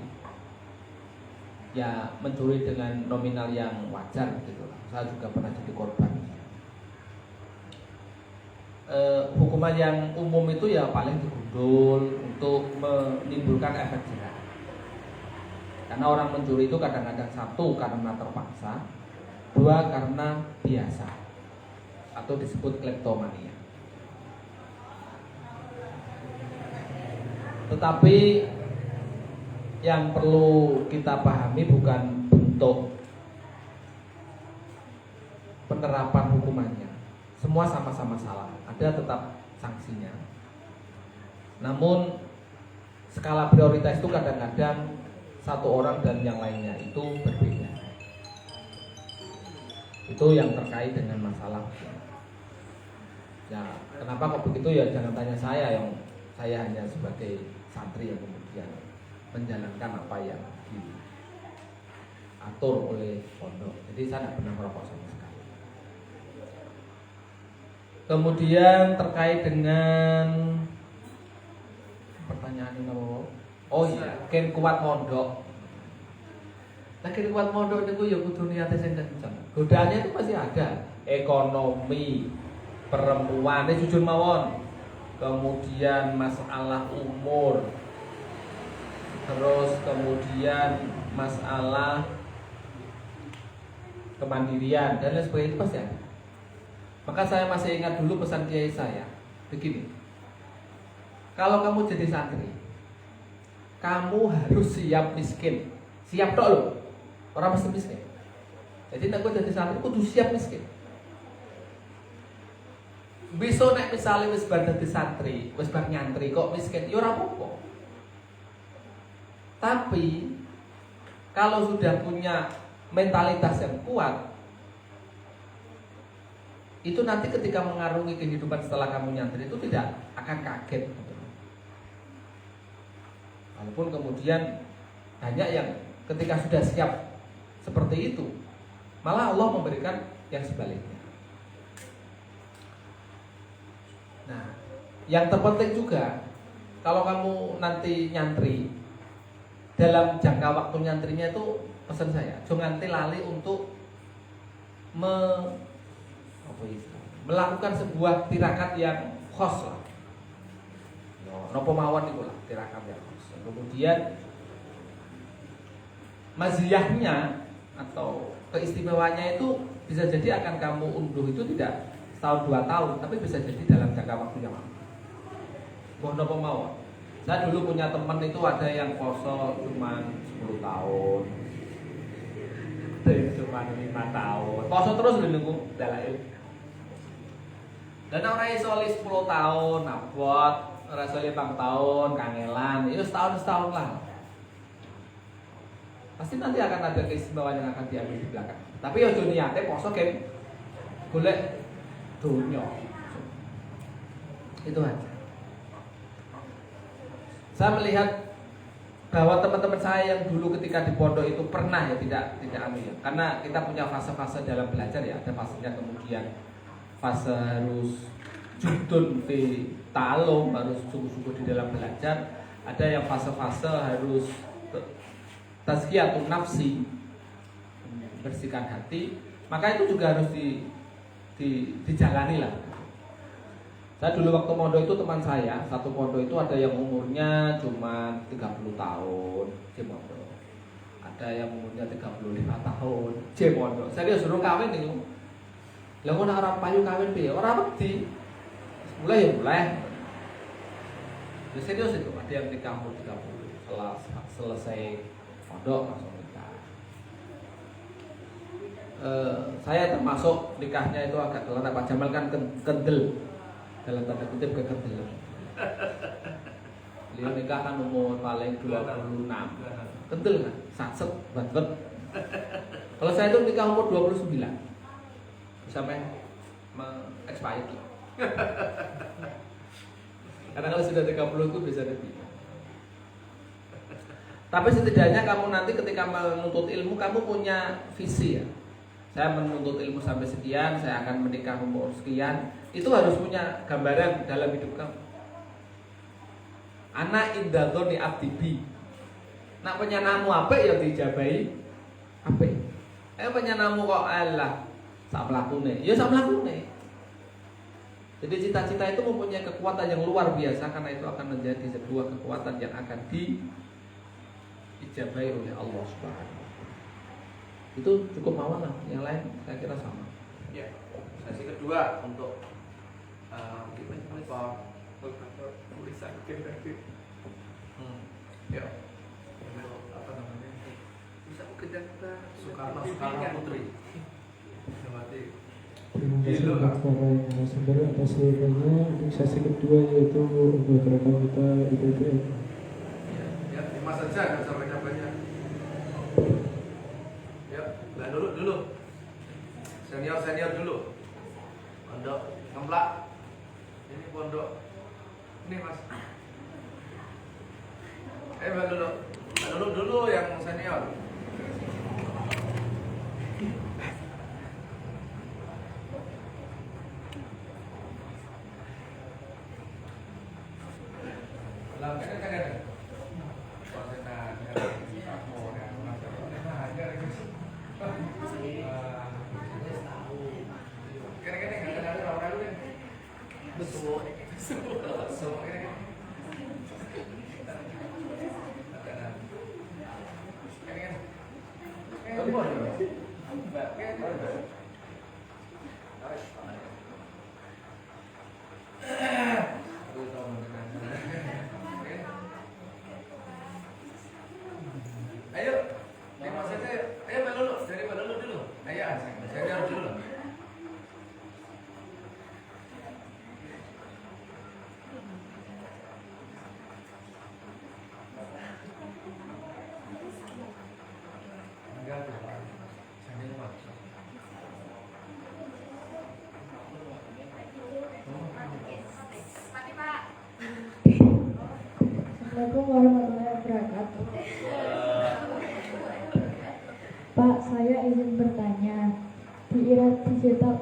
Speaker 4: ya mencuri dengan nominal yang wajar gitu lah. Saya juga pernah jadi korban. Hukuman yang umum itu ya paling digundul untuk menimbulkan efek jerah. Karena orang mencuri itu kadang-kadang satu karena terpaksa, dua karena biasa atau disebut kleptomania. Tetapi yang perlu kita pahami bukan bentuk penerapan hukumannya. Semua sama-sama salah, ada tetap sanksinya. Namun skala prioritas itu kadang-kadang satu orang dan yang lainnya itu berbeda. Itu yang terkait dengan masalah. Ya, kenapa kok begitu ya jangan tanya saya, yang saya hanya sebagai santri yang kemudian menjalankan apa yang diatur oleh pondok. Jadi saya tidak pernah merokok sama sekali. Kemudian terkait dengan pertanyaan ini, oh iya, ken kuat mondok. Nah, ken kuat mondok itu ya kudu niate sing kenceng. Godaannya itu pasti ada. Ekonomi, perempuan, ini jujur mawon. Kemudian masalah umur, terus kemudian masalah kemandirian dan lain sebagainya itu pasti ada. Maka saya masih ingat dulu pesan kiai saya begini: kalau kamu jadi santri, kamu harus siap miskin. Siap tok loh, orang mesti miskin. Jadi nak jadi santri kudu siap miskin. Besok nek misalnya wis bar dadi santri, wis bar nyantri kok miskin, ya ora apa-apa. Tapi kalau sudah punya mentalitas yang kuat, itu nanti ketika mengarungi kehidupan setelah kamu nyantri itu tidak akan kaget. Walaupun kemudian banyak yang ketika sudah siap seperti itu, malah Allah memberikan yang sebaliknya. Nah, yang terpenting juga kalau kamu nanti nyantri, dalam jangka waktu nyantrinya itu pesan saya, jangan nanti lali untuk melakukan sebuah tirakat yang khos lah. Nopo mawon itu lah tirakat yang khos. Kemudian maziyahnya atau keistimewanya itu bisa jadi akan kamu unduh itu tidak setahun 2 tahun, tapi bisa jadi dalam jangka waktu yang lama. Boh nopo mawon. Saya dulu punya teman itu ada yang poso cuma 10 tahun, ada yang cuma 5 tahun, poso terus nunggu dalail. Dan orang isoli 10 tahun, nabot, orang isoli 5 tahun, kangelan, itu setahun lah. Pasti nanti akan ada keistimewaan yang akan diambil di belakang. Tapi ya niate poso game golek dunya. Itu aja. Saya melihat bahwa teman-teman saya yang dulu ketika di pondok itu pernah ya tidak ambil ya. Karena kita punya fase-fase dalam belajar ya, ada fasenya kemudian fase harus judun fi ta'alum, harus sungguh-sungguh di dalam belajar. Ada yang fase-fase harus tazkiyatun nafsi, bersihkan hati. Maka itu juga harus dijalani lah. Saya dulu waktu pondok itu teman saya, satu pondok itu ada yang umurnya cuma 30 tahun, dia pondok. Ada yang umurnya 35 tahun, dia pondok. Saya dia suruh kawin itu. Lah kok nek ora payu kawin piye? Ora wedi. Mulai ya mulai. Ya serius itu, ada yang nikah umur 30, selesai pondok langsung nikah. Saya termasuk nikahnya itu agak telat. Pak Jamal kan kendel, dalam tanda kutip kekendelan. Beliau nikah kan umur paling 26, kendel kan, satset, banget. Kalau saya itu nikah umur 29, sampai expired. Karena kalau sudah 30 itu bisa lebih. Tapi setidaknya kamu nanti ketika menuntut ilmu, kamu punya visi ya. Saya menuntut ilmu sampai sekian, saya akan menikah umur sekian. Itu harus punya gambaran dalam hidup kamu. Anak indadzoni abdibi. Nak penyanamu apa ya dijabai apa? Penyanamu kok Allah sak mlakune. Ya sak mlakune. Jadi cita-cita itu mempunyai kekuatan yang luar biasa, karena itu akan menjadi sebuah kekuatan yang akan dijabai oleh Allah Subhanahu. Itu cukup mawon lah, yang lain saya kira sama.
Speaker 2: Ya, sesi kedua untuk tulisan tadi. Ya, apa namanya? Bisa mungkin kita Soekarno Putri.
Speaker 1: Terima kasih untuk para narasumber atas jawabannya. Untuk sesi kedua yaitu beberapa kita IPPN.
Speaker 2: Ya, Mas saja nggak usah banyak-banyak. Ya, nah dulu. Senior dulu. Pondok ngemplak. Ini pondok. Ini Mas. Mbak dulu yang senior.
Speaker 7: Assalamualaikum warahmatullahi wabarakatuh. Pak, saya izin bertanya. Di era digital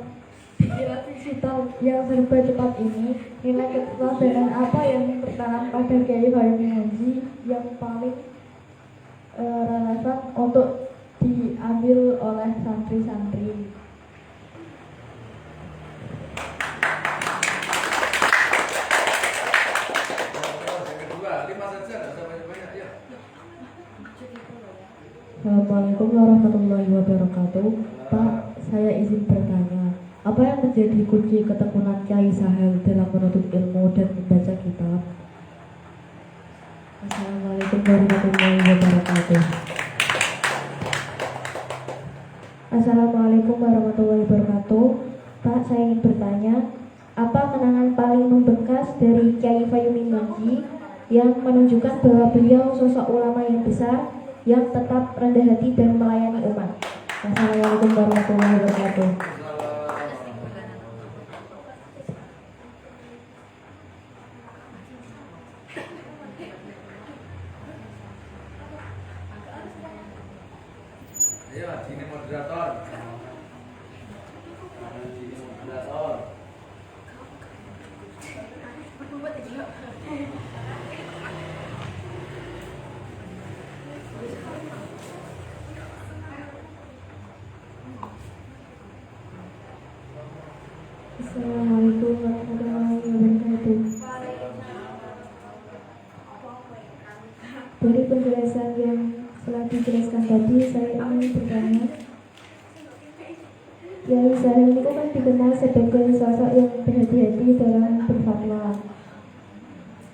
Speaker 7: yang serba cepat ini, nilai keteladanan apa yang tertanam pada Kiai Fayumi Haji yang paling relevan untuk diambil oleh santri-santri?
Speaker 2: Yang kedua, 5 saja, nggak usah banyak-banyak. Ya.
Speaker 7: Assalamualaikum warahmatullahi wabarakatuh. Pak, saya izin bertanya, apa yang menjadi kunci ketekunan Kiai Sahel dalam menuntut ilmu dan membaca kitab? Assalamualaikum warahmatullahi wabarakatuh. Assalamualaikum warahmatullahi wabarakatuh. Pak, saya ingin bertanya, apa kenangan paling membekas dari Kiai Fayumi Haji yang menunjukkan bahwa beliau sosok ulama yang besar yang tetap rendah hati dan melayani umat? Assalamualaikum warahmatullahi wabarakatuh.
Speaker 2: Ayo, ini moderator. Ini moderator.
Speaker 7: Assalamualaikum warahmatullahi wabarakatuh. Dari penjelasan yang telah dijelaskan tadi, saya ingin bertanya, Kiai Sahel itu kan dikenal sebagai sosok yang berhati-hati dalam berfatwa.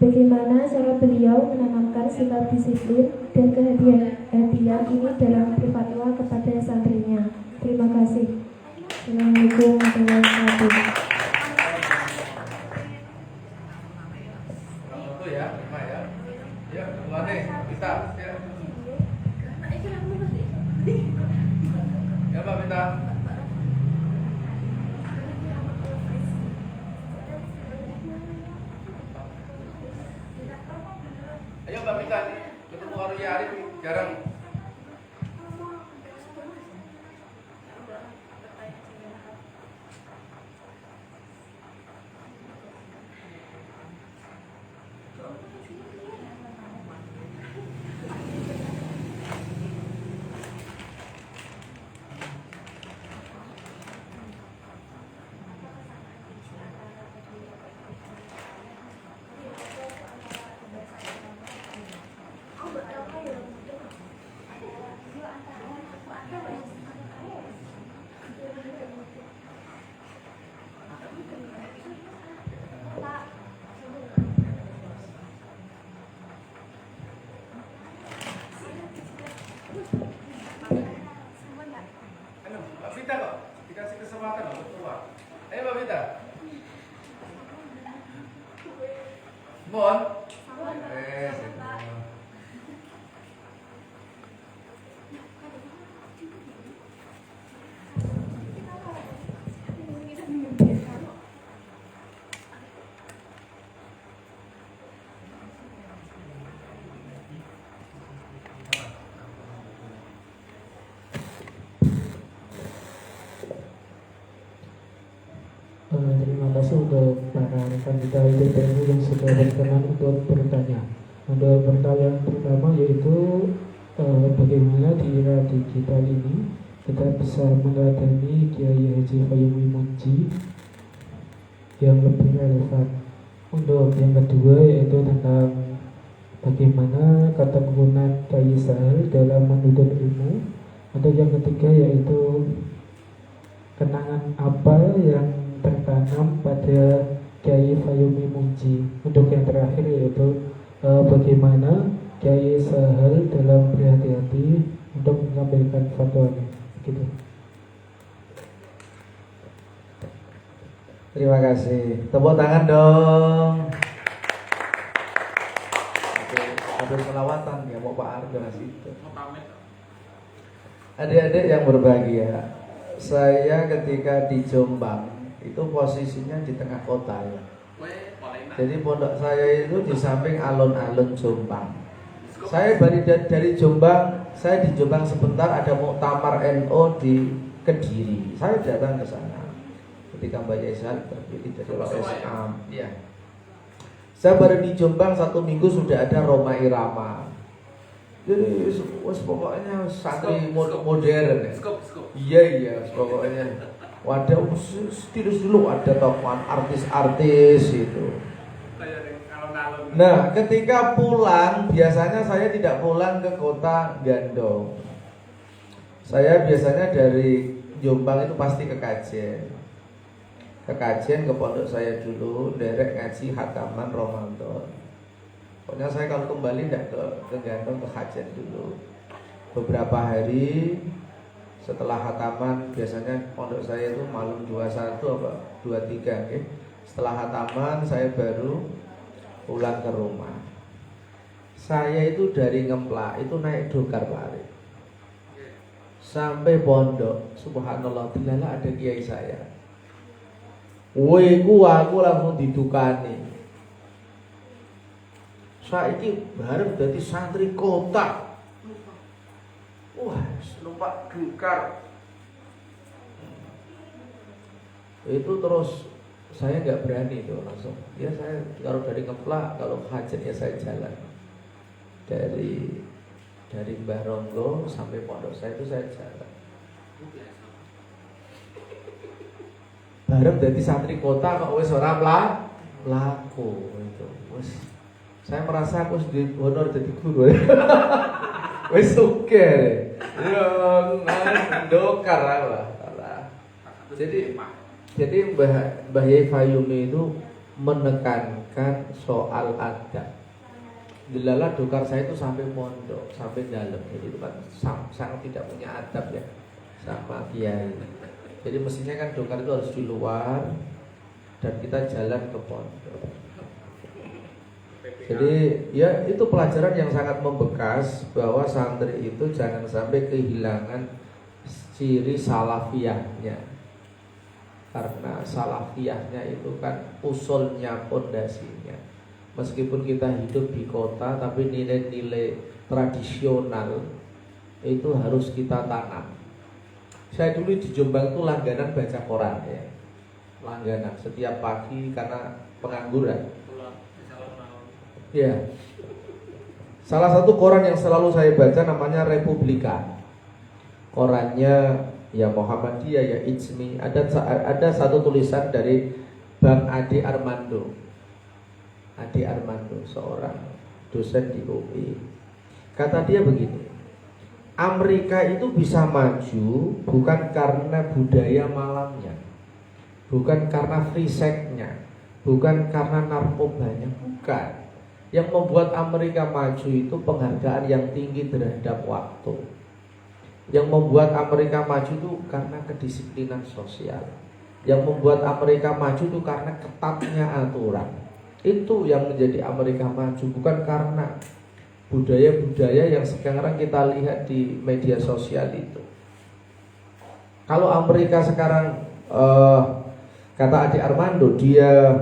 Speaker 7: Bagaimana cara beliau menanamkan sikap disiplin dan kehati-hatian ini dalam berfatwa kepada santrinya? Terima kasih. Assalamualaikum warahmatullahi wabarakatuh.
Speaker 2: Satu ya, 5 ya. Ya, kedua nih, Pita. Ya. Ya, Mbak Pita. Ayo Mbak Pita, ketemu Arya Arif jarang. Mbak Vita kok dikasih kesempatan untuk keluar. Ayo Mbak Vita. Mohon.
Speaker 1: Terima kasih untuk para rekan kita ITPMU yang sudah berkenan untuk bertanya. Untuk pertanyaan pertama yaitu bagaimana di era digital ini kita bisa meneladani Kiai Haji Fayumi Munji yang lebih relevan. Untuk yang kedua yaitu tentang bagaimana ketekunan Kiai Sahel dalam menuntut ilmu. Untuk yang ketiga yaitu kenangan apa yang tertanam pada Kiai Fayumi Munji. Untuk yang terakhir yaitu bagaimana Kiai Sahel dalam berhati-hati untuk menyampaikan fatwanya. Gitu.
Speaker 3: Terima kasih. Tepuk tangan dong. Oke, ada selawatan ya mau Pak Argo itu. Adik-adik yang berbahagia, saya ketika di Jombang itu posisinya di tengah kota ya. Jadi pondok saya itu di samping alun-alun Jombang. Saya dari Jombang, saya di Jombang sebentar ada muktamar NU di Kediri. Saya datang ke sana ketika Mbak Yesal terpilih jadi OSM. Ya. Saya baru di Jombang 1 minggu sudah ada Roma Irama. Jadi pokoknya santri modern ya. Iya, pokoknya. Wadah stilus dulu ada tokohan artis-artis itu. Nah, ketika pulang biasanya saya tidak pulang ke kota Gandong. Saya biasanya dari Jombang itu pasti ke Kajen. Ke Kajen ke pondok saya dulu, derek ngaji hataman Ramadan. Pokoknya saya kalau kembali tidak ke Gandong, ke Kajen dulu. Beberapa hari setelah hataman, biasanya pondok saya itu malam 21 apa 23 okay? Setelah hataman saya baru pulang ke rumah. Saya itu dari Ngemplak itu naik dokar balik sampai pondok. Subhanallah, dilala ada kiai saya. Weku aku langsung didukani. Saiki bareng dadi santri kota. Wah, numpak dukar. Itu terus saya nggak berani itu langsung. Ya saya kalau dari Ngemplak, kalau hajat ya saya jalan dari Mbah Ronggo sampai pondok saya itu saya jalan. Bareng dari santri kota kok wis ora laku itu. Wis saya merasa aku di honor jadi guru. Wis oke. Ya ndokar lah. Jadi Mbah Yai Fayumi itu menekankan soal adab. Dilala dokar saya itu sampai pondok, sampai dalam. Jadi itu kan sangat tidak punya adab ya sama kiai. Jadi mestinya kan dokar itu harus di luar dan kita jalan ke pondok. Jadi ya itu pelajaran yang sangat membekas bahwa santri itu jangan sampai kehilangan ciri salafiyahnya. Karena salafiyahnya itu kan usulnya, pondasinya. Meskipun kita hidup di kota, tapi nilai-nilai tradisional itu harus kita tanam. Saya dulu di Jombang itu langganan baca koran ya. Langganan setiap pagi karena pengangguran. Ya. Salah satu koran yang selalu saya baca namanya Republika. Korannya ya Muhammadiyah, ya Ijmi. Ada satu tulisan dari Bang Ade Armando. Ade Armando, seorang dosen di UI. Kata dia begini, Amerika itu bisa maju bukan karena budaya malamnya, bukan karena free sex-nya, bukan karena narkobanya, bukan. Yang membuat Amerika maju itu penghargaan yang tinggi terhadap waktu. Yang membuat Amerika maju itu karena kedisiplinan sosial. Yang membuat Amerika maju itu karena ketatnya aturan. Itu yang menjadi Amerika maju, bukan karena budaya-budaya yang sekarang kita lihat di media sosial itu. Kalau Amerika sekarang kata Ade Armando, dia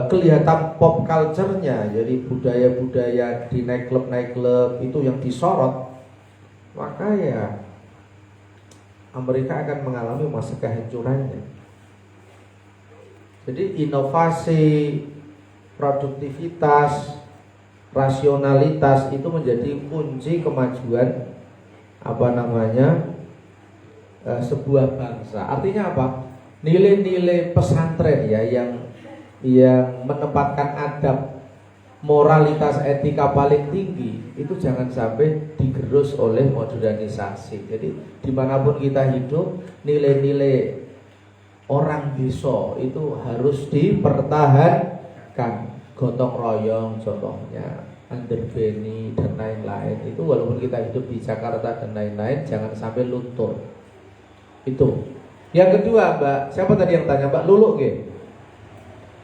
Speaker 3: kelihatan pop culture-nya, jadi budaya-budaya di nightclub itu yang disorot, maka ya Amerika akan mengalami masa kehancurannya. Jadi inovasi, produktivitas, rasionalitas itu menjadi kunci kemajuan sebuah bangsa. Artinya apa? Nilai-nilai pesantren ya yang menempatkan adab, moralitas, etika paling tinggi itu jangan sampai digerus oleh modernisasi. Jadi dimanapun kita hidup, nilai-nilai orang desa itu harus dipertahankan. Gotong royong contohnya, underbeni dan lain-lain itu walaupun kita hidup di Jakarta dan lain-lain jangan sampai luntur. Itu. Yang kedua, Mbak, siapa tadi yang tanya? Mbak Lulu nggih?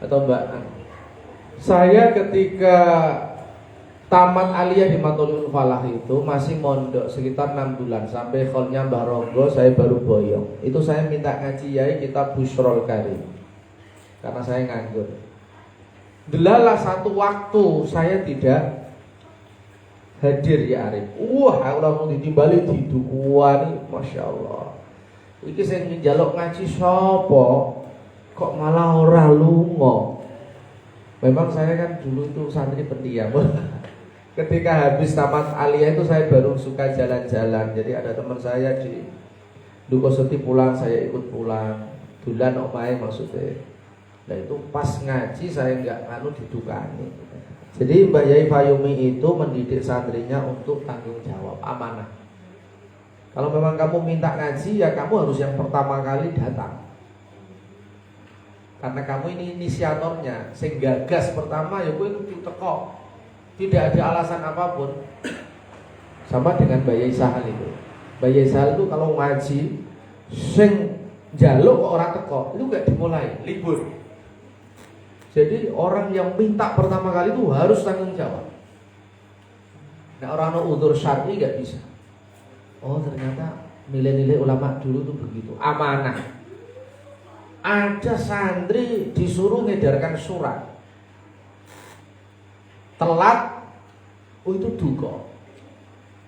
Speaker 3: Atau Mbak? Saya ketika tamat aliyah di Matulul Falah itu masih mondok sekitar 6 bulan sampai kholnya Mbah Ronggo saya baru boyong. Itu saya minta ngaji yai kitab Bushrol Karim karena saya nganggur. Delalah satu waktu saya tidak hadir ya Arif. Wah, orang mau ditimbali didukuan, masya Allah. Iki sing njaluk ngaji sapa? Kok malah ora lunga? Memang saya kan dulu itu santri pendiam. Ketika habis tamat aliyah itu saya baru suka jalan-jalan. Jadi ada teman saya di Dukoseti pulang, saya ikut pulang. Dulan omahe maksudnya. Nah itu pas ngaji saya nggak didukani. Jadi Mbak Yai Fayumi itu mendidik santrinya untuk tanggung jawab, amanah. Kalau memang kamu minta ngaji ya kamu harus yang pertama kali datang. Karena kamu ini inisiatornya, sing gagas pertama ya kowe kudu teko. Tidak ada alasan apapun. Sama dengan Mbak Yai Sahal itu. Mbak Yai Sahal itu kalau ngaji sing njaluk kok ora teko, itu gak dimulai, libur. Jadi orang yang minta pertama kali itu harus tanggung jawab. Nah orang udzur syar'i gak bisa. Oh ternyata nilai-nilai ulama dulu tuh begitu, amanah. Ada santri disuruh ngedarkan surat, telat, oh itu duka.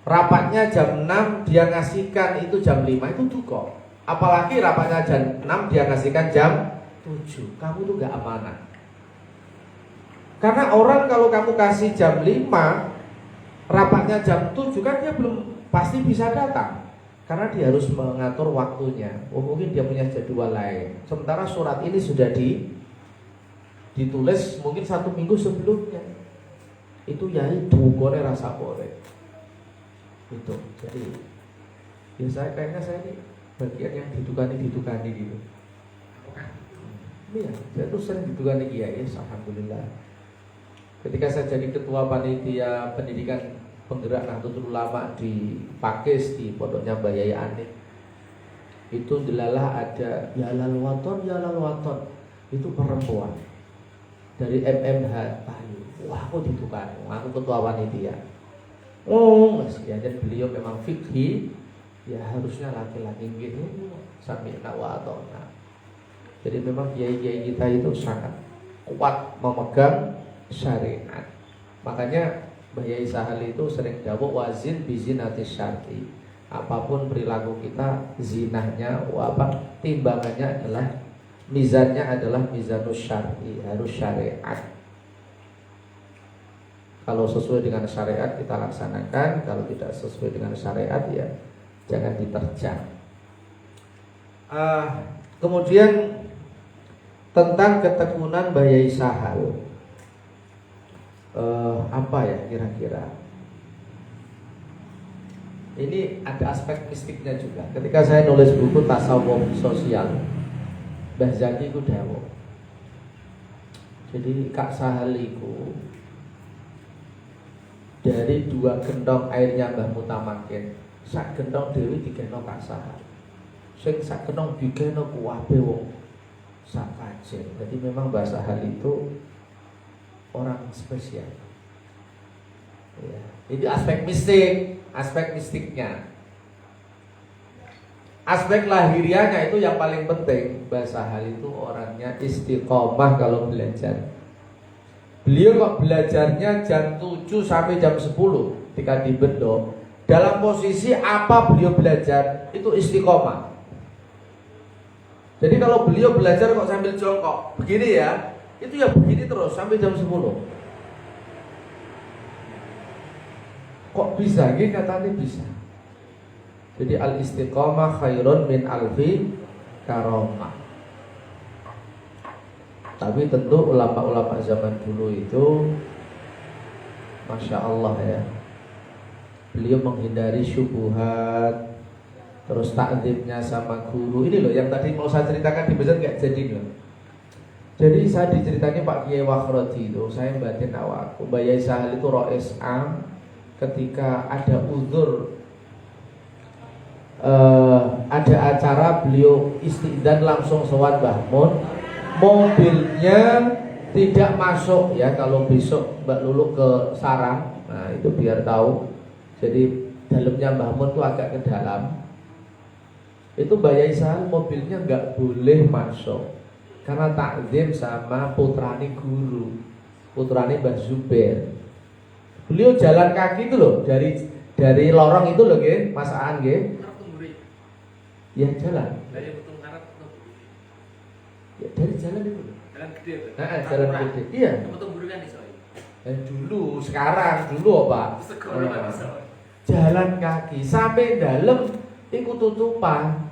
Speaker 3: Rapatnya jam 6 dia ngasihkan itu jam 5 itu duka. Apalagi rapatnya jam 6 dia ngasihkan jam 7. Kamu tuh gak amanah. Karena orang kalau kamu kasih jam 5 rapatnya jam 7 kan dia belum pasti bisa datang. Karena dia harus mengatur waktunya. Oh mungkin dia punya jadwal lain. Sementara surat ini sudah ditulis mungkin 1 minggu sebelumnya. Itu ya dukone rasa boleh. Itu. Jadi ya kayaknya saya ini bagian yang didukani gitu. Iya, saya tuh sering didukani kiai, alhamdulillah. Ketika saya jadi ketua panitia pendidikan penggerak Nahdlatul Ulama di Pakis di pondoknya Mbak Yai Anik, itu delalah ada Yalal Waton itu perempuan dari MMH Payu. Wah, aku didukani, aku ketua panitia. Oh, Mas, ya, dan beliau memang fikih, ya harusnya laki-laki gitu, sami'na wa ata'na. Jadi memang kiai-kiai kita itu sangat kuat memegang syariat. Makanya Mbah Yai Sahal itu sering dawuh wazin bizinatis syar'i. Apapun perilaku kita, zinahnya timbangannya adalah mizannya adalah mizanus syar'i, harus syariat. Kalau sesuai dengan syariat kita laksanakan, kalau tidak sesuai dengan syariat ya jangan diterjang. Kemudian tentang ketekunan Mbah Yai Sahal. Apa ya kira-kira? Ini ada aspek mistiknya juga. Ketika saya nulis buku tasawuf sosial, Mbah Zaki ku dawuh. Jadi Kak Sahal iku dari 2 gendong airnya Mbah Mutamakin, sak gendong dewi digeno Kak Sahal. Sing sak gendong digeno kuwabe wong sak kajen. Jadi memang Mbah Sahal itu orang spesial. Ya, itu aspek mistiknya. Aspek lahiriahnya itu yang paling penting. Mbah Sahal itu orangnya istiqomah kalau belajar. Beliau kok belajarnya jam 7 sampai jam 10 ketika di Bendo. Dalam posisi apa beliau belajar itu istiqomah. Jadi kalau beliau belajar kok sambil jongkok begini ya, itu ya begini terus sampai jam 10. Kok bisa? Gini katanya bisa. Jadi al-istiqomah khairun min alfi karomah. Tapi tentu ulama-ulama zaman dulu itu Masya Allah ya, beliau menghindari syubhat, terus takzimnya sama guru. Ini loh yang tadi mau saya ceritakan di masjid gak jadi loh. Jadi saya diceritanya Pak Kiai Wakhrodi itu, saya batin awak Mbah Yai Sahal itu rois am ketika ada uzur, ada acara beliau istidzan langsung sowan Mbah Mun, mobilnya tidak masuk ya. Kalau besok Mbak Lulu ke sarang, nah itu biar tahu. Jadi dalamnya Mbah Mun itu agak ke dalam. Itu Mbah Yai Sahal mobilnya nggak boleh masuk karena takzim sama putrani guru. putrane Mbah Zubair. Beliau jalan kaki itu loh dari lorong itu loh nggih, Mas Aan nggih. Ya jalan.
Speaker 2: Dari betul karat betul.
Speaker 3: Ya dari jalan itu.
Speaker 2: Jalan gede.
Speaker 3: Jalan gede. Iya.
Speaker 2: Betul buru kan iso.
Speaker 3: Dulu, sekarang dulu apa?
Speaker 2: Sekolah kan iso.
Speaker 3: Jalan kaki sampai dalam iku tutupan.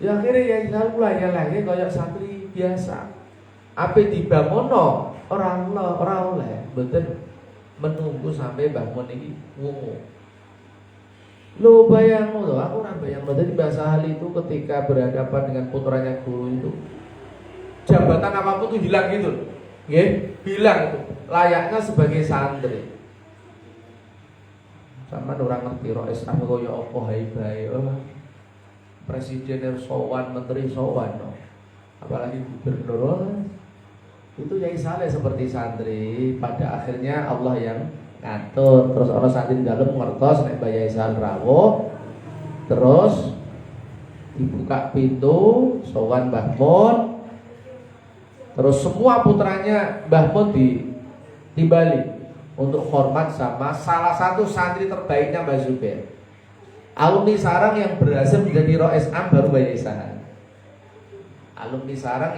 Speaker 3: Ya akhirnya ya jalan mulai ya lagi kayak santri biasa. Apa dibangono orang oleh, betul menunggu sampai bangun ini wungu. Lo bayang lo, aku orang bayang lo. Jadi Mbah Sahal itu ketika berhadapan dengan putranya guru itu, jabatan apapun tuh hilang gitu, bilang itu layaknya sebagai santri. Sama orang ngerti roes aku koyo apa hai presiden sowan, menteri sowan, no. Apalagi gubernur. Itu Yai Saleh seperti santri. Pada akhirnya Allah yang ngatur. Terus orang santri dalam ngertos nek Mbah Yai Saleh rawuh. Terus dibuka pintu sowan Mbah Mun. Terus semua putranya Mbah Mun dibalik untuk hormat sama salah satu santri terbaiknya Mbah Zubair. Alumni sarang yang berhasil menjadi Rois Am baru Mbah Yai Saleh. Alumni sarang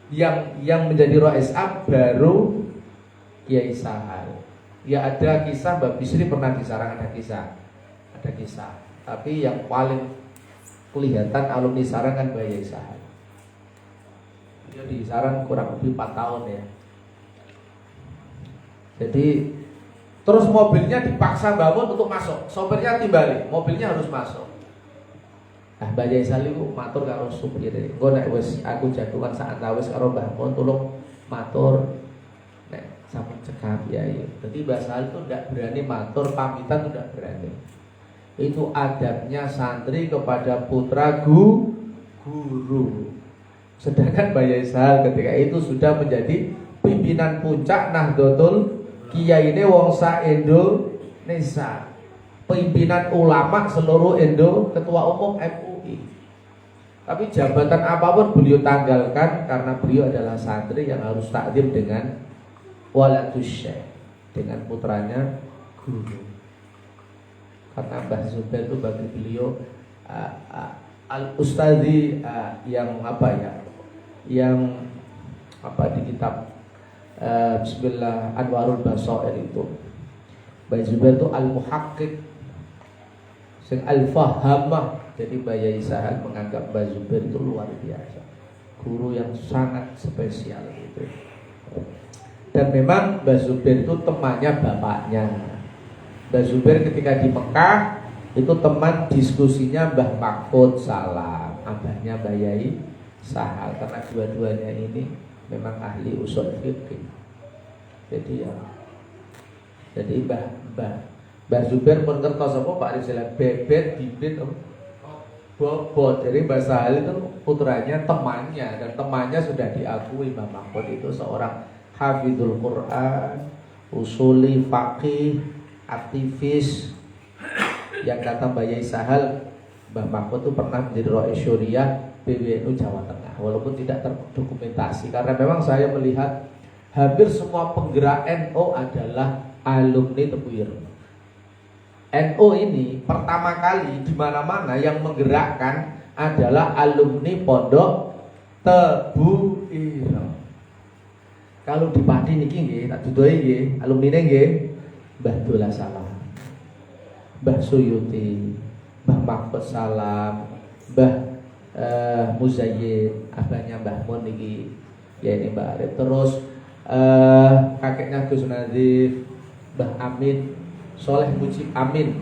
Speaker 3: yang menjadi Rois Am baru Kiai Sahal. Ya ada kisah Mbak Bisri pernah di sarang ada kisah. Tapi yang paling kelihatan alumni sarang kan Mbak Yai Sahal. Dia di sarang kurang lebih 4 tahun ya. Jadi terus mobilnya dipaksa bangun untuk masuk. Sopirnya timbali, mobilnya harus masuk. Nah, Mbak Yai Sahal itu matur karo supir. Engko nek wis aku jagungan sak antawis karo Mbah Mun tolong matur nek sampun cekap ya. Jadi Mbah Sahal itu tidak berani matur, pamitan itu tidak berani. Itu adabnya santri kepada putra guru. Sedangkan Mbah Yai Sahal ketika itu sudah menjadi pimpinan puncak Nahdlatul Kiyaine wong sa Indonesia. Pimpinan ulama seluruh Indo, ketua umum MUI. Tapi jabatan apapun beliau tanggalkan karena beliau adalah santri yang harus takdim dengan waladus syekh, dengan putranya guru. Karena Mbah Zubair itu bagi beliau al-ustadzi yang di kitab Bismillah Anwarul Basair itu Mbah Zubair itu al-muhaqqiq sing al-fahamah. Jadi Mbah Yai Sahal menganggap Mbah Zubair itu luar biasa, guru yang sangat spesial gitu. Dan memang Mbah Zubair itu temannya bapaknya. Mbah Zubair ketika di Mekah itu teman diskusinya Mbah Mahfud Salam, abahnya Mbah Yai Sahal, karena dua-duanya ini memang ahli usul fikih. Jadi Mbah Zubair pun ngertos apa Pak Rizal bebet bibit bobot. Jadi Mbah Sahal itu putranya temannya, dan temannya sudah diakui Mbah Mahfud itu seorang hafidhul Quran, usuli faqih, aktivis. Yang kata Mbah Yai Sahal, Mbah Mahfud itu pernah menjadi Rois Syuriah PBNU Jawa Tengah, walaupun tidak terdokumentasi. Karena memang saya melihat hampir semua penggerak NU adalah alumni Tebu Ireng. NU ini pertama kali di mana-mana yang menggerakkan adalah alumni Pondok Tebu Ireng. Kalau di Pati niki nggih, tak dudohi nggih, alumnine nggih Mbah Dola Salam, Mbah Suyuti, Mbah Mahfud Salam, Mbah Muzayyid, abahnya Mbah Mun niki ya ini Mbah Arif. Terus kakeknya Gus Nazif, Mbah Amin, Soleh Mujib Amin.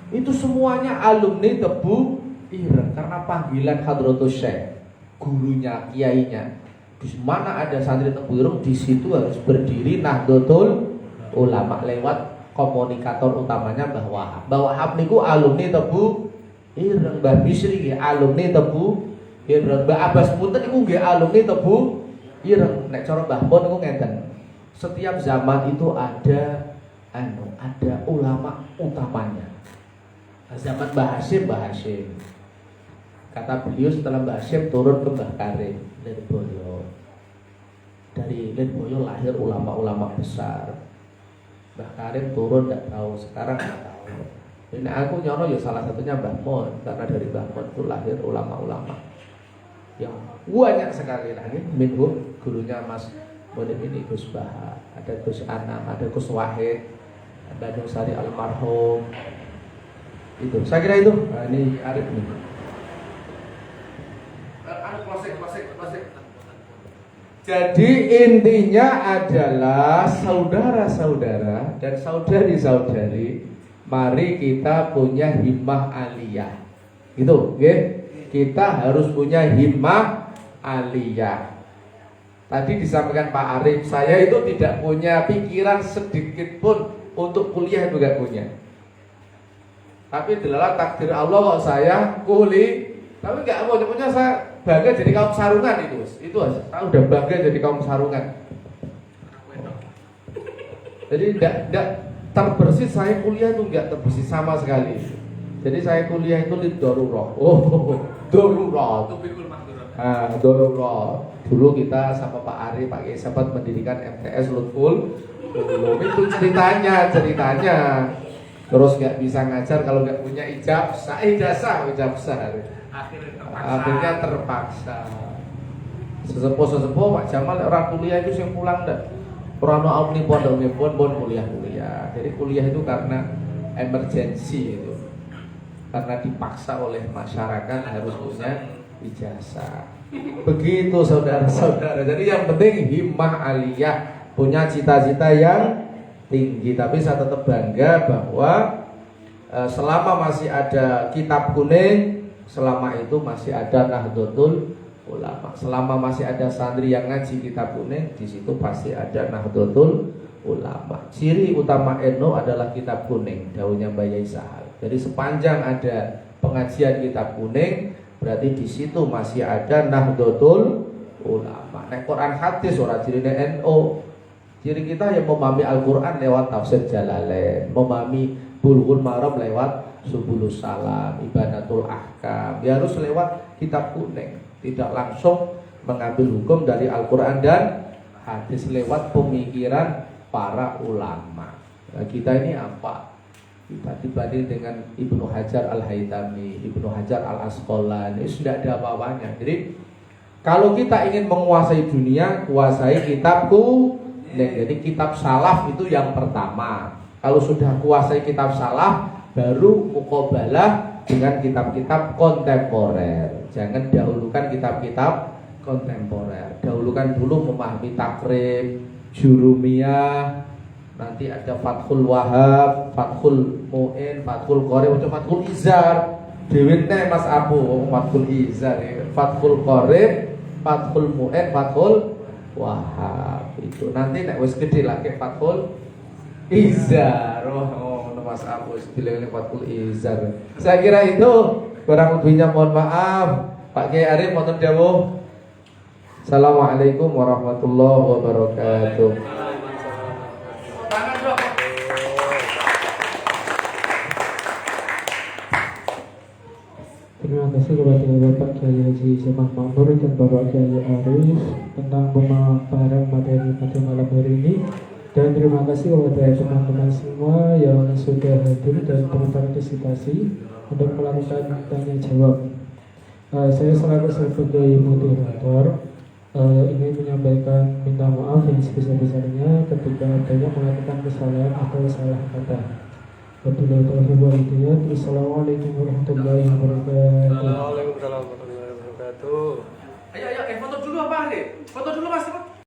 Speaker 3: Itu semuanya alumni Tebu Ireng karena panggilan Hadratus Syekh, gurunya, kiainya. Di mana ada santri Tebu Ireng, di situ harus berdiri Nahdlatul Ulama lewat komunikator utamanya Mbah Wahab. Mbah Wahab niku alumni Tebu Ireng, Mbah Bisri nggih alumni Tebu Ireng, Mbah Abbas Punten niku nggih alumni Tebu Ireng. Nek cara Mbah Mun niku ngenten. Setiap zaman itu ada ulama utamanya. Zaman Mbah Hasyim, kata beliau setelah Mbah Hasyim turun ke Mbah Karim dari Boyo. dari Lirboyo lahir ulama-ulama besar. Mbah Karim turun nggak tahu, sekarang nggak tahu. Ini aku nyono ya salah satunya Mbah Mun, karena dari Mbah Mun itu lahir ulama-ulama yang banyak sekali lagi. Minhum gurunya Mas Munim ini Gus Baha, ada Gus Anam, ada Gus Wahid, ada Gus Sari almarhum. Itu saya kira itu. Nah, ini Arif nih.
Speaker 2: Closing.
Speaker 3: Jadi intinya adalah saudara-saudara dan saudari-saudari, mari kita punya himmah aliyah. Gitu, oke? Kita harus punya himmah aliyah. Tadi disampaikan Pak Arif, saya itu tidak punya pikiran sedikit pun untuk kuliah, itu gak punya. Tapi adalah takdir Allah kok saya tapi nggak mau punya, saya bangga jadi kaum sarungan itu aja. Saya udah bangga jadi kaum sarungan. Jadi tidak terbersih, saya kuliah itu nggak terbersih sama sekali. Jadi saya kuliah itu lid darurah. Darurah. Darurah. Dulu kita sama Pak Ari, Pak Kiai sempat mendirikan MTS Lutful. Itu ceritanya. Terus nggak bisa ngajar kalau nggak punya ijazah. Akhirnya terpaksa. Sesepuh Pak Jamal orang kuliah itu yang pulang dah. Orang alumni pondok pun kuliah. Jadi kuliah itu karena emergensi itu. Karena dipaksa oleh masyarakat harus punya ijazah. Begitu saudara-saudara. Jadi yang penting himmah aliyah, punya cita-cita yang tinggi. Tapi saya tetap bangga bahwa selama masih ada kitab kuning, selama itu masih ada Nahdlatul Ulama. Selama masih ada santri yang ngaji kitab kuning, di situ pasti ada Nahdlatul Ulama. Ciri utama NU adalah kitab kuning, daunnya Mbak Yai Sahal. Jadi sepanjang ada pengajian kitab kuning, berarti di situ masih ada Nahdlatul Ulama. Nek Quran hadis ora cirine NU. Ciri kita yang memahami Al-Quran lewat tafsir Jalalain, memahami Bulughul Maram lewat Subulus Salam, Ibadatul Ahkam. Ya harus lewat kitab kuning, tidak langsung mengambil hukum dari Al-Quran dan hadis lewat pemikiran para ulama. Nah, kita ini apa? Kita dibanding dengan Ibnu Hajar Al-Haytami, Ibnu Hajar Al-Asqalani, sudah ada apa-apanya. Jadi kalau kita ingin menguasai dunia, kuasai kitabku. Jadi kitab salaf itu yang pertama. Kalau sudah kuasai kitab salaf, baru muqabalah dengan kitab-kitab kontemporer. Jangan dahulukan kitab-kitab kontemporer. Dahulukan dulu memahami takrib, jurumiyah, nanti ada Fathul Wahab, Fathul Mu'in, Fathul Qorib, Fathul Izar. Dewitnya Mas Abu, Fathul Izar, Fathul Qorib, Fathul Mu'in, Fathul Wahab. Itu nanti nek wis gede lagi Fathul Izar. Mas Abu istilahnya Fathul Izar. Saya kira itu, kurang lebihnya mohon maaf. Pak Kiai Arif mohon dawuh. Assalamualaikum warahmatullahi wabarakatuh.
Speaker 1: Terima kasih kepada Bapak Kiai Haji Jamal Makmur dan Bapak Kiai Arif tentang pemaparan materi pada malam hari ini. Dan terima kasih kepada teman-teman semua yang sudah hadir dan berpartisipasi untuk melakukan tanya jawab. Saya selaku sebagai moderator ingin menyampaikan minta maaf yang sebesar-besarnya ketika banyak melakukan kesalahan atau salah kata. Wabillahi taufiq wal hidayah. Assalamualaikum warahmatullahi wabarakatuh.
Speaker 2: Waalaikumsalam warahmatullahi wabarakatuh. Ayo, foto dulu apa, Ari? Foto dulu Mas.